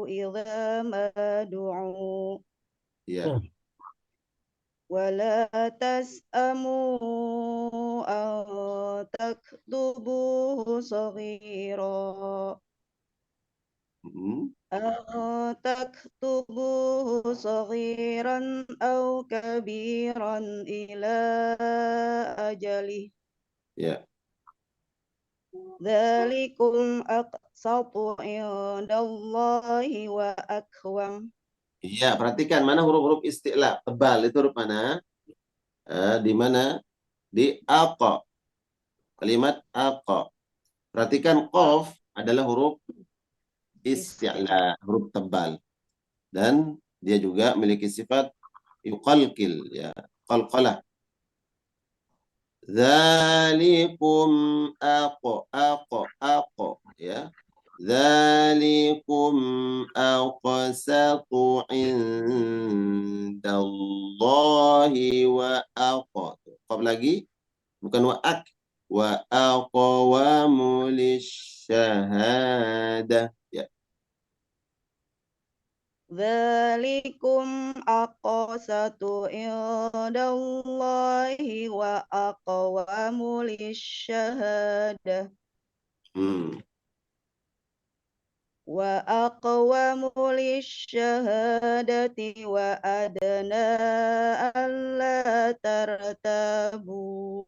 إذا ما دعوا. Ya. ولا تسأموا أن تكتبوه صغيرا أو كبيرا إلى أجله. Ya. ذلكم أقسط عند الله وأقوم. Iya, perhatikan mana huruf-huruf isti'la tebal itu huruf mana? Di mana? Di aqa. Kalimat aqa. Perhatikan qaf adalah huruf isti'la, huruf tebal. Dan dia juga memiliki sifat yuqalqil, ya, qalqalah. Dzalikum aqa, ya. Dzalikum aqsatu indallahi wa aqa. Qaf lagi, bukan wa ak. Wa aq. syahadah. Ya. Dzalikum aqsatu indallahi wa aqwamu lisyahadah. Wa aqwamu lisyahadati wa adna alla tartabu.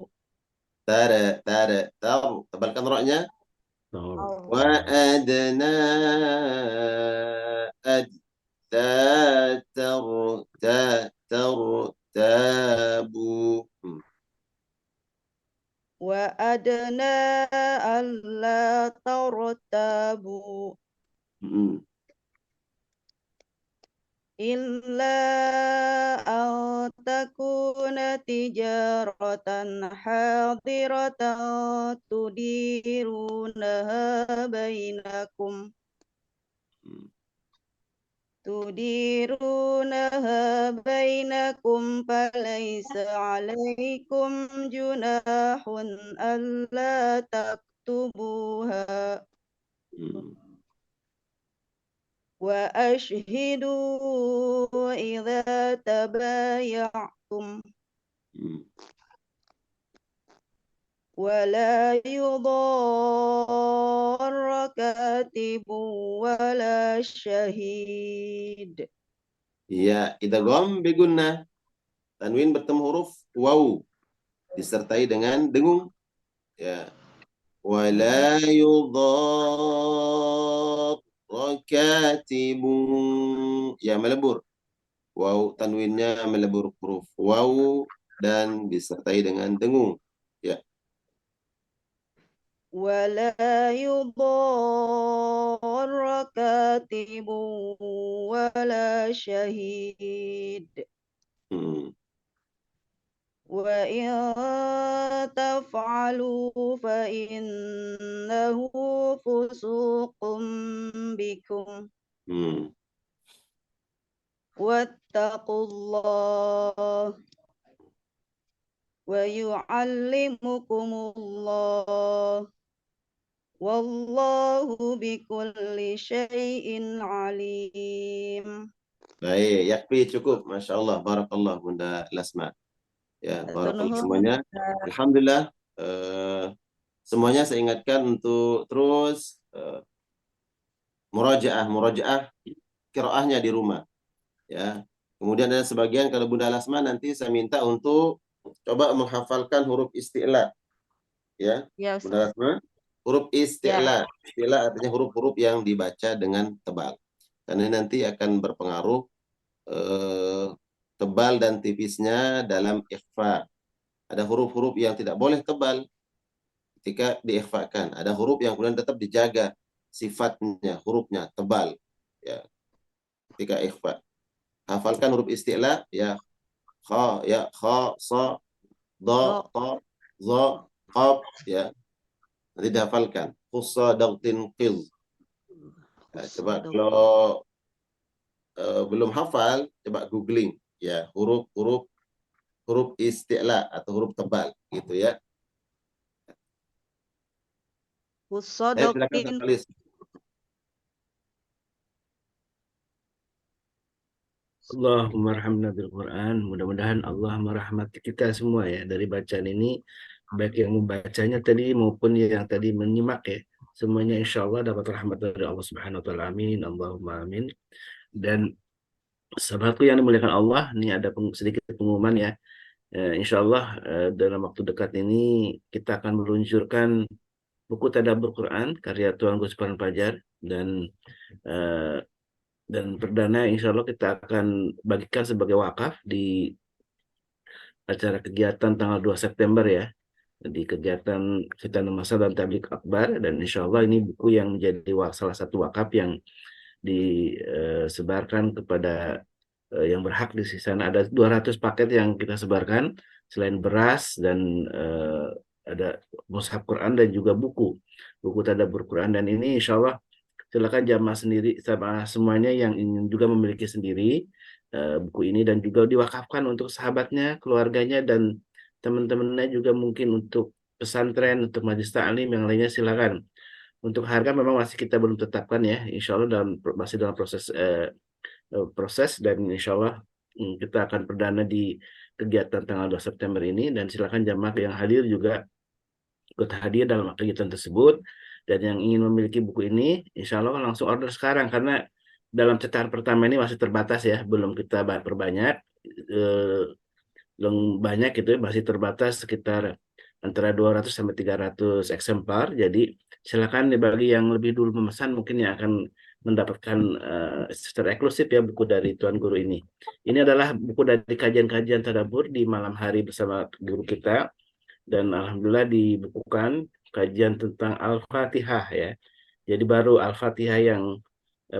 Tebalkan roknya. Tor. Wa adna tartabu. Wa adna alla tartabu. Illa an takuna tijaratan hadiratan tudirunaha bainakum. Falaysa alaikum junahun alla taktubuha. Wa ashhidu idza tabaya'tum. Wa la yudarra katibun wa la syahid. Ya, idgham bigunnah. Tanwin bertemu huruf waw disertai dengan dengung. Ya. Wa la yudarra katibun. Ya, melebur. Waw tanwinnya melebur huruf waw dan disertai dengan dengung. Ya. Wa la yudarra katibun wa la syahid. Wa in taf'alu fa innahu fusuqum bikum. Wattaqullah wa yu'allimukumullah. Wallahu bikulli syai'in alim. Baik, yakfi cukup. Masya Allah, barakallah Bunda Lasma. Ya, barakallah semuanya. Alhamdulillah. Semuanya saya ingatkan untuk terus murajaah qiraahnya di rumah. Ya. Kemudian ada sebagian kalau Bunda Lasma nanti saya minta untuk coba menghafalkan huruf isti'la. Ya. Ya, Bunda Lasma, huruf isti'la. Isti'la artinya huruf-huruf yang dibaca dengan tebal. Karena nanti akan berpengaruh tebal dan tipisnya dalam ikhfa. Ada huruf-huruf yang tidak boleh tebal ketika diikhfakan. Ada huruf yang kemudian tetap dijaga sifatnya, hurufnya tebal. Ya. Ketika ikhfa. Hafalkan huruf isti'la, ya kha, ya kha, sa, da, ta, za, qaf, ya. Nanti dihafalkan. Khussa, dagtin, qil. Nah, coba kalau belum hafal, coba googling ya huruf isti'la atau huruf tebal gitu ya. Silakan Satalis. Allahumma rahmna bil Quran. Mudah-mudahan Allah merahmati kita semua ya dari bacaan ini, baik yang membacanya tadi maupun yang tadi menyimak ya. Semuanya insya Allah dapat rahmat dari Allah Subhanahu wa taala. Amin. Allahumma amin. Dan sahabatku yang dimuliakan Allah, ini ada sedikit pengumuman ya. Insya Allah dalam waktu dekat ini kita akan meluncurkan buku Tadabbur Quran karya Tuan Gus Parman Fajar dan perdana insya Allah kita akan bagikan sebagai wakaf di acara kegiatan tanggal 2 September ya, di kegiatan Khitanul Masal dan Tabligh Akbar, dan insya Allah ini buku yang menjadi salah satu wakaf yang disebarkan kepada yang berhak di sana. Ada 200 paket yang kita sebarkan selain beras dan ada mushaf Quran dan juga buku Tadabbur Quran. Dan ini insya Allah silakan jamaah sendiri sama semuanya yang ingin juga memiliki sendiri buku ini, dan juga diwakafkan untuk sahabatnya, keluarganya, dan teman-temannya juga, mungkin untuk pesantren, untuk majelis ta'lim yang lainnya. Silakan Untuk harga memang masih kita belum tetapkan ya, insya Allah masih dalam proses dan insya Allah kita akan perdana di kegiatan tanggal 2 September ini, dan silakan jamaah yang hadir juga ikut hadir dalam kegiatan tersebut. Dan yang ingin memiliki buku ini insya Allah langsung order sekarang, karena dalam cetakan pertama ini masih terbatas ya, belum kita perbanyak, belum banyak itu masih terbatas sekitar antara 200 sampai 300 eksemplar. Jadi silakan bagi yang lebih dulu memesan mungkin yang akan mendapatkan secara eksklusif ya buku dari Tuan Guru ini. Ini adalah buku dari kajian-kajian tadabbur di malam hari bersama guru kita, dan alhamdulillah dibukukan kajian tentang Al-Fatihah ya. Jadi baru Al-Fatihah yang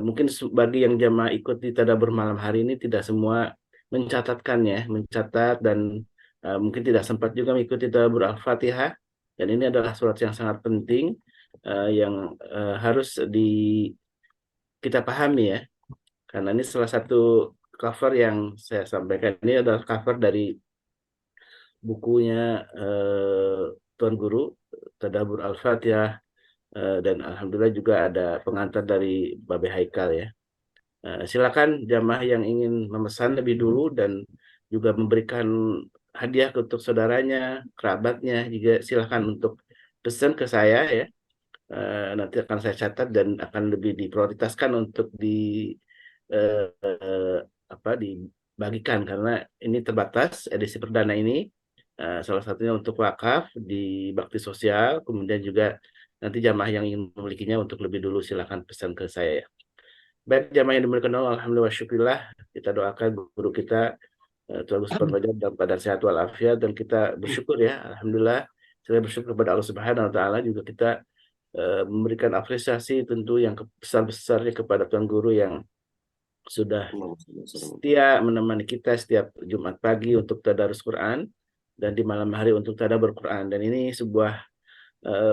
mungkin bagi yang jamaah ikut di tadabbur malam hari ini tidak semua mencatat dan mungkin tidak sempat juga mengikuti tadabbur Al-Fatihah. Dan ini adalah surat yang sangat penting yang harus kita pahami ya. Karena ini salah satu cover yang saya sampaikan, ini adalah cover dari bukunya Tuan Guru Tadabbur Al-Fatihah, dan alhamdulillah juga ada pengantar dari Babe Haikal ya. Silakan jamaah yang ingin memesan lebih dulu dan juga memberikan hadiah untuk saudaranya, kerabatnya, juga silakan untuk pesan ke saya ya. Nanti akan saya catat dan akan lebih diprioritaskan untuk dibagikan, karena ini terbatas edisi perdana ini. Salah satunya untuk wakaf di bakti sosial, kemudian juga nanti jamaah yang ingin memilikinya untuk lebih dulu silakan pesan ke saya ya. Baik jamaah yang dimuliakan Allah, alhamdulillah syukurillah, kita doakan guru kita Tuan Gus Fajar dalam keadaan sehat walafiat, dan kita bersyukur ya, alhamdulillah saya bersyukur kepada Allah Subhanahu wa taala, juga kita memberikan apresiasi tentu yang besar-besarnya kepada Tuan Guru yang sudah setia menemani kita setiap Jumat pagi untuk tadarus Quran dan di malam hari untuk tadabbur Quran. Dan ini sebuah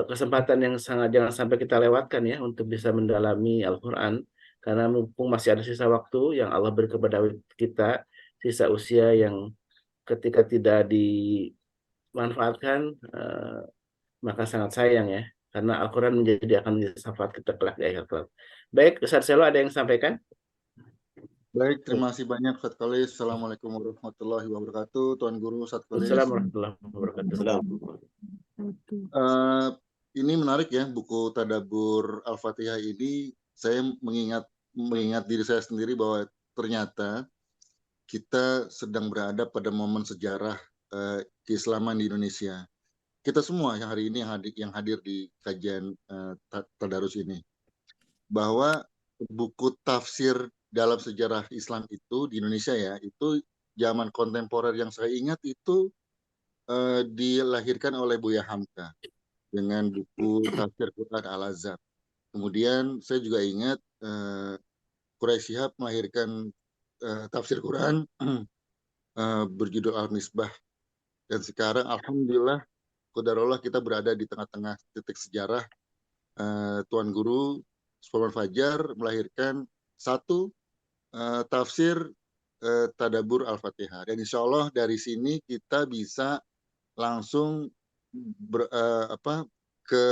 kesempatan yang jangan sampai kita lewatkan ya, untuk bisa mendalami Al-Quran, karena mumpung masih ada sisa waktu yang Allah beri kepada kita, sisa usia yang ketika tidak dimanfaatkan maka sangat sayang ya, karena Al-Quran akan menjadi syafaat kita kelak di akhirat kelak. Baik, Ustaz Selo ada yang sampaikan? Baik, terima kasih banyak Ustaz Khalis. Assalamualaikum warahmatullahi wabarakatuh. Tuan Guru Ustaz Khalis. Assalamualaikum warahmatullahi wabarakatuh. Ini menarik ya, buku Tadabbur Al-Fatihah ini. Saya mengingat diri saya sendiri bahwa ternyata kita sedang berada pada momen sejarah keislaman di Indonesia. Kita semua yang hari ini yang hadir di kajian tadarus ini, bahwa buku tafsir dalam sejarah Islam itu di Indonesia ya, itu zaman kontemporer yang saya ingat itu dilahirkan oleh Buya Hamka dengan buku Tafsir Quran Al-Azhar. Kemudian saya juga ingat Quraisy Shihab melahirkan tafsir Quran berjudul Al-Misbah. Dan sekarang alhamdulillah qadarullah kita berada di tengah-tengah titik sejarah. Tuan Guru Sulaiman Fajar melahirkan satu tafsir Tadabbur Al-Fatihah. Dan insya Allah dari sini kita bisa langsung ke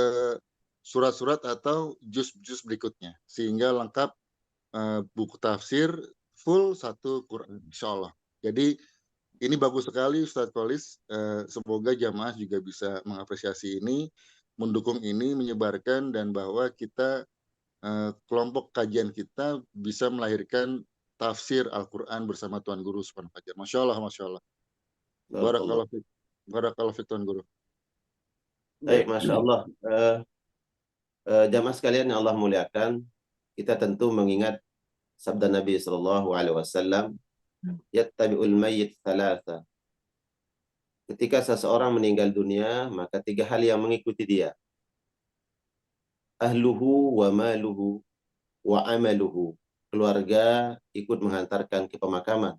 surat-surat atau juz-juz berikutnya, sehingga lengkap buku tafsir full satu Quran insya Allah. Jadi ini bagus sekali Ustadz Khalis. Semoga jamaah juga bisa mengapresiasi ini, mendukung ini, menyebarkan, dan bahwa kita kelompok kajian kita bisa melahirkan tafsir Al-Quran bersama Tuan Guru Sulaiman Fajar. Masya Allah, Masya Allah. Barakallahu fiik Tuan Guru. Baik, Masya Allah. Jamaah sekalian yang Allah muliakan, kita tentu mengingat sabda Nabi SAW, yattabi'ul mayyit thalatha. Ketika seseorang meninggal dunia, maka 3 hal yang mengikuti dia. Ahluhu wa maluhu wa amaluhu. Keluarga ikut menghantarkan ke pemakaman.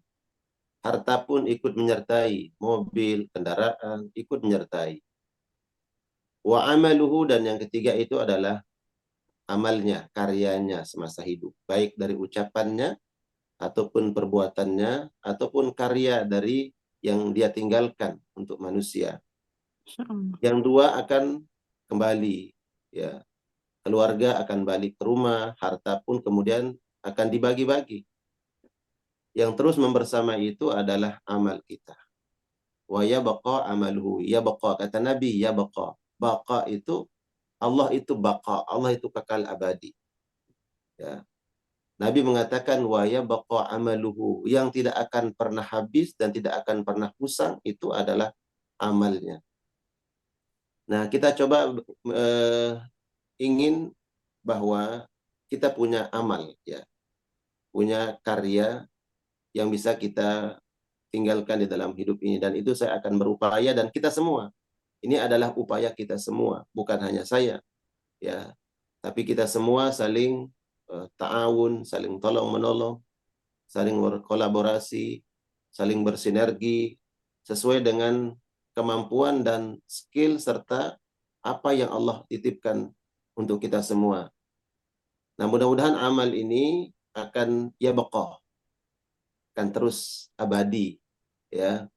Harta pun ikut menyertai. Mobil, kendaraan ikut menyertai. Wa amaluhu, dan yang ketiga itu adalah amalnya, karyanya semasa hidup. Baik dari ucapannya, ataupun perbuatannya, ataupun karya dari yang dia tinggalkan untuk manusia. Yang 2 akan kembali ya keluarga akan balik ke rumah, harta pun kemudian akan dibagi-bagi. Yang terus membersama itu adalah amal kita. Wa yabqa amaluhu, yabqa, kata Nabi, yabqa. Baqa itu, Allah itu baqa, Allah itu kekal abadi. Ya. Nabi mengatakan wa yabqa amaluhu, yang tidak akan pernah habis dan tidak akan pernah usang itu adalah amalnya. Nah, kita coba ingin bahwa kita punya amal, ya, punya karya yang bisa kita tinggalkan di dalam hidup ini, dan itu saya akan berupaya, dan kita semua. Ini adalah upaya kita semua, bukan hanya saya, ya, tapi kita semua saling ta'awun, saling tolong menolong, saling berkolaborasi, saling bersinergi sesuai dengan kemampuan dan skill serta apa yang Allah titipkan untuk kita semua. Nah, mudah-mudahan amal ini akan yabqa, akan terus abadi, ya,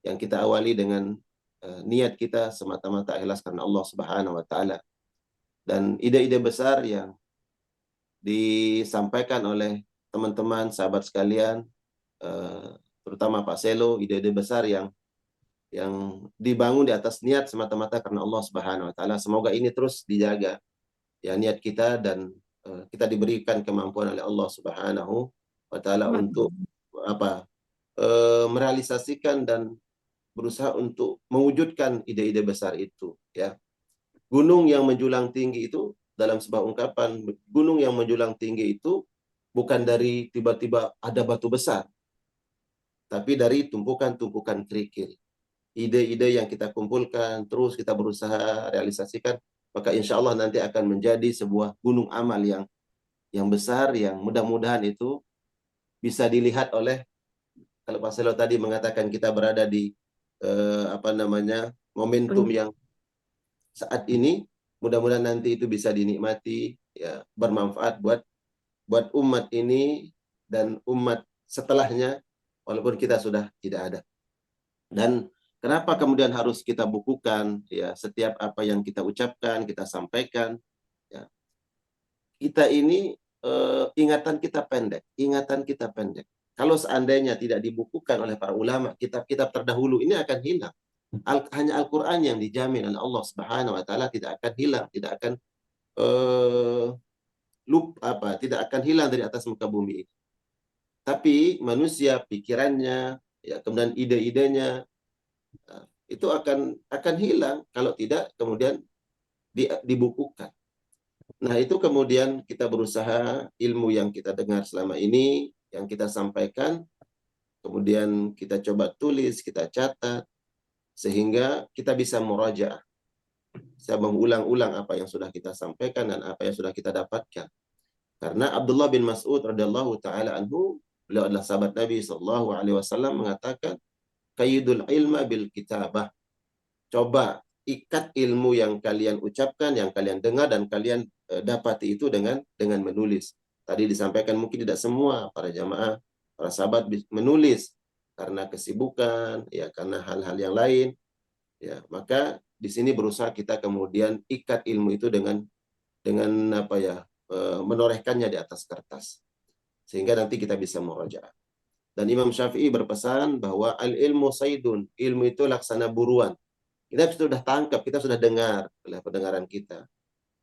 yang kita awali dengan niat kita semata-mata ikhlas karena Allah Subhanahu wa taala. Dan ide-ide besar yang disampaikan oleh teman-teman sahabat sekalian, terutama Pak Selo, ide-ide besar yang dibangun di atas niat semata-mata karena Allah Subhanahu wa taala. Semoga ini terus dijaga, ya, niat kita, dan kita diberikan kemampuan oleh Allah Subhanahu wa taala untuk merealisasikan dan berusaha untuk mewujudkan ide-ide besar itu, ya. Gunung yang menjulang tinggi itu, dalam sebuah ungkapan, gunung yang menjulang tinggi itu bukan dari tiba-tiba ada batu besar, tapi dari tumpukan-tumpukan kerikil. Ide-ide yang kita kumpulkan, terus kita berusaha realisasikan, maka insya Allah nanti akan menjadi sebuah gunung amal yang besar, yang mudah-mudahan itu bisa dilihat oleh, kalau Pak Selo tadi mengatakan kita berada di momentum yang saat ini, mudah-mudahan nanti itu bisa dinikmati, ya, bermanfaat buat umat ini dan umat setelahnya, walaupun kita sudah tidak ada. Dan kenapa kemudian harus kita bukukan, ya, setiap apa yang kita ucapkan, kita sampaikan, ya. Kita ini ingatan kita pendek. Kalau seandainya tidak dibukukan oleh para ulama, kitab-kitab terdahulu ini akan hilang. Hanya Al-Quran yang dijamin oleh Allah Subhanahu wa taala tidak akan hilang, tidak akan tidak akan hilang dari atas muka bumi ini. Tapi manusia, pikirannya, ya, kemudian ide-idenya, itu akan hilang kalau tidak kemudian dibukukan. Nah, itu kemudian kita berusaha ilmu yang kita dengar selama ini, yang kita sampaikan, kemudian kita coba tulis, kita catat, sehingga kita bisa murajaah, bisa mengulang-ulang apa yang sudah kita sampaikan dan apa yang sudah kita dapatkan. Karena Abdullah bin Mas'ud radhiyallahu taala anhu, beliau adalah sahabat Nabi sallallahu alaihi wasallam, mengatakan, "Qayyidul ilma bil kitabah." Coba ikat ilmu yang kalian ucapkan, yang kalian dengar dan kalian dapati itu dengan menulis. Tadi disampaikan mungkin tidak semua para jamaah, para sahabat menulis karena kesibukan, ya, karena hal-hal yang lain, ya. Maka di sini berusaha kita kemudian ikat ilmu itu dengan menorehkannya di atas kertas, sehingga nanti kita bisa murajaah. Dan Imam Syafi'i berpesan bahwa al-ilmu saydun, ilmu itu laksana buruan. Kita sudah tangkap, kita sudah dengar oleh pendengaran kita.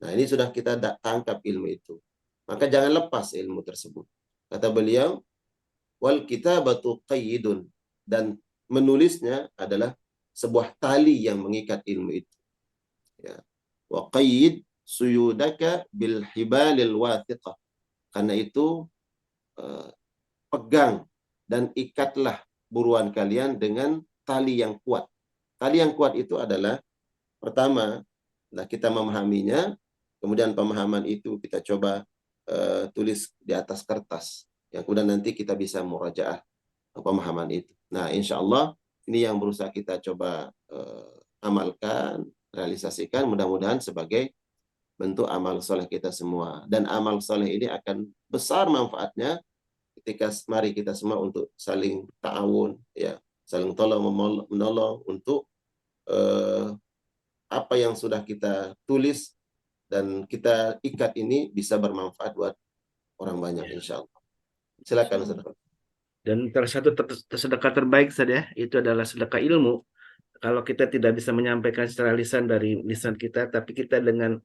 Nah, ini sudah kita tangkap ilmu itu. Maka jangan lepas ilmu tersebut. Kata beliau, wal kitabatu qayyidun, dan menulisnya adalah sebuah tali yang mengikat ilmu itu. Ya. Wa qayyid suyudaka bil hibalil wathiqah. Karena itu pegang dan ikatlah buruan kalian dengan tali yang kuat. Tali yang kuat itu adalah, pertama, kita memahaminya, kemudian pemahaman itu kita coba tulis di atas kertas, yang kemudian nanti kita bisa murajaah pemahaman itu. Nah, insya Allah ini yang berusaha kita coba amalkan, realisasikan, mudah-mudahan sebagai bentuk amal soleh kita semua. Dan amal soleh ini akan besar manfaatnya ketika mari kita semua untuk saling ta'awun, ya, saling tolong menolong untuk apa yang sudah kita tulis dan kita ikat ini bisa bermanfaat buat orang banyak insya Allah. Silakan Ustaz. Dan salah satu sedekah terbaik saja itu adalah sedekah ilmu. Kalau kita tidak bisa menyampaikan secara lisan dari lisan kita, tapi kita dengan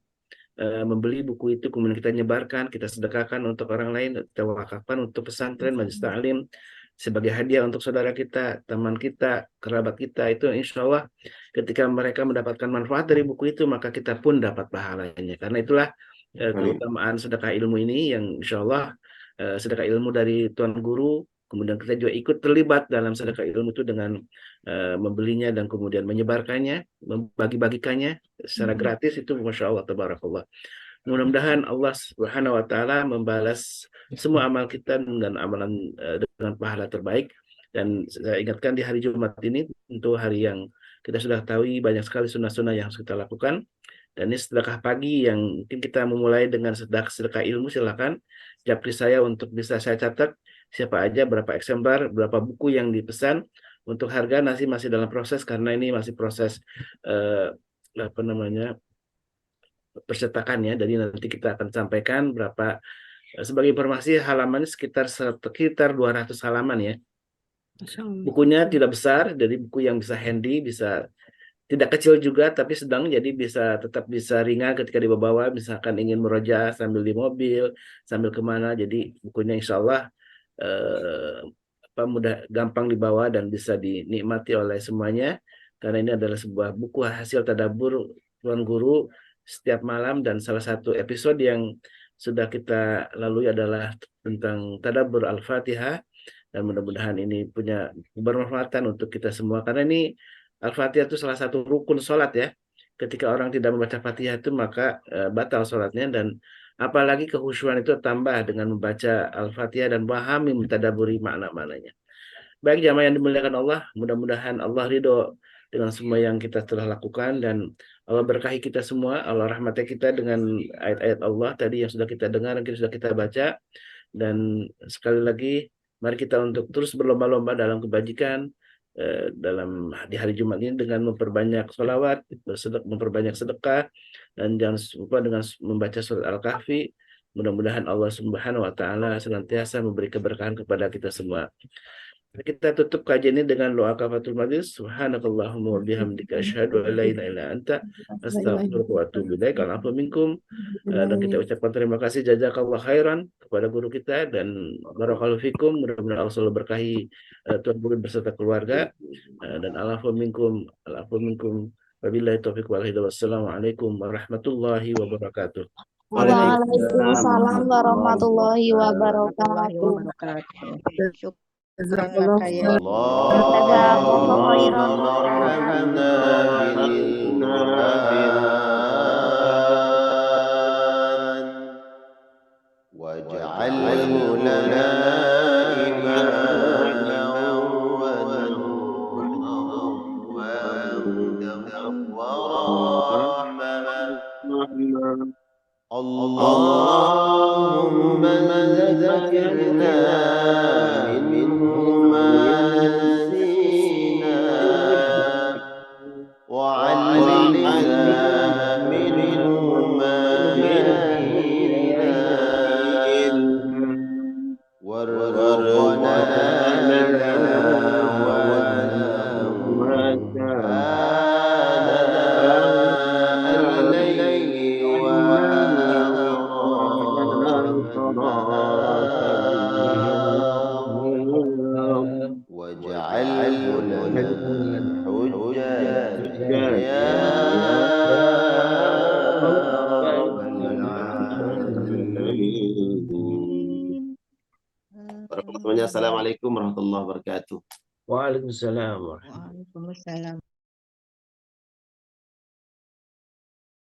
membeli buku itu kemudian kita nyebarkan, kita sedekahkan untuk orang lain, kita wakafkan untuk pesantren, majelis taklim sebagai hadiah untuk saudara kita, teman kita, kerabat kita, itu insya Allah ketika mereka mendapatkan manfaat dari buku itu maka kita pun dapat pahalanya. Karena itulah keutamaan sedekah ilmu ini yang insya Allah sedekah ilmu dari Tuan Guru. Kemudian kita juga ikut terlibat dalam sedekah ilmu itu dengan membelinya dan kemudian menyebarkannya, membagi-bagikannya secara gratis, itu Masya Allah, Tabarakallah. Mudah-mudahan Allah Subhanahu wa Ta'ala membalas semua amal kita dengan amalan dengan pahala terbaik. Dan saya ingatkan di hari Jumat ini, untuk hari yang kita sudah tahu banyak sekali sunnah-sunnah yang harus kita lakukan. Dan ini sedekah pagi yang mungkin kita memulai dengan sedekah ilmu. Silakan japri saya untuk bisa saya catat siapa aja, berapa eksemplar, berapa buku yang dipesan. Untuk harga masih dalam proses karena ini masih proses percetakannya. Jadi nanti kita akan sampaikan berapa. Sebagai informasi, halamannya sekitar 200 halaman ya. Bukunya tidak besar, jadi buku yang bisa handy, bisa tidak kecil juga tapi sedang, jadi tetap bisa ringan ketika dibawa, misalkan ingin meroja sambil di mobil, sambil kemana. Jadi bukunya insya Allah mudah, gampang dibawa dan bisa dinikmati oleh semuanya, karena ini adalah sebuah buku hasil tadabbur Tuan Guru setiap malam. Dan salah satu episode yang sudah kita lalui adalah tentang tadabbur Al-Fatihah, dan mudah-mudahan ini punya bermanfaatan untuk kita semua, karena ini Al-Fatihah itu salah satu rukun sholat ya. Ketika orang tidak membaca Fatihah itu maka batal sholatnya, dan apalagi kehusyuan itu tambah dengan membaca Al-Fatihah dan memahami, mentadaburi makna-maknanya. Baik jamaah yang dimuliakan Allah, mudah-mudahan Allah ridho dengan semua yang kita telah lakukan, dan Allah berkahi kita semua, Allah rahmati kita dengan ayat-ayat Allah tadi yang sudah kita dengar, yang sudah kita baca. Dan sekali lagi, mari kita untuk terus berlomba-lomba dalam kebajikan dalam di hari Jumat ini dengan memperbanyak sholawat, memperbanyak sedekah, dan jangan lupa dengan membaca surat Al-Kahfi. Mudah-mudahan Allah Subhanahu wa Ta'ala senantiasa memberi keberkahan kepada kita semua. Kita tutup kajian ini dengan doa kafatul majlis. Subhanakallahumma wa bihamdika asyhadu an la ilaha illa anta astaghfiruka wa atubu ilaik. Alhamdulillah minkum. Dan kita ucapkan terima kasih jazakallah khairan kepada guru kita, dan barakallahu fikum. Mudah-mudahan Allah selalu berkahi Tuan Guru beserta keluarga. Dan alhamdulillah minkum. Wabillahi taufiq wal hidayah. Wassalamualaikum warahmatullahi wabarakatuh. Waalaikumsalam warahmatullahi wabarakatuh. اللهم ارحمنا بالقرآن واجعله لنا إماما ونورا وهدى ورحمة. اللهم ذكرنا منه ما نسينا وعلمنا منه ما جهلنا وارزقنا واجعله لنا حجة يا رب العالمين. Assalamualaikum warahmatullahi wabarakatuh. Waalaikumsalam. Waalaikumsalam.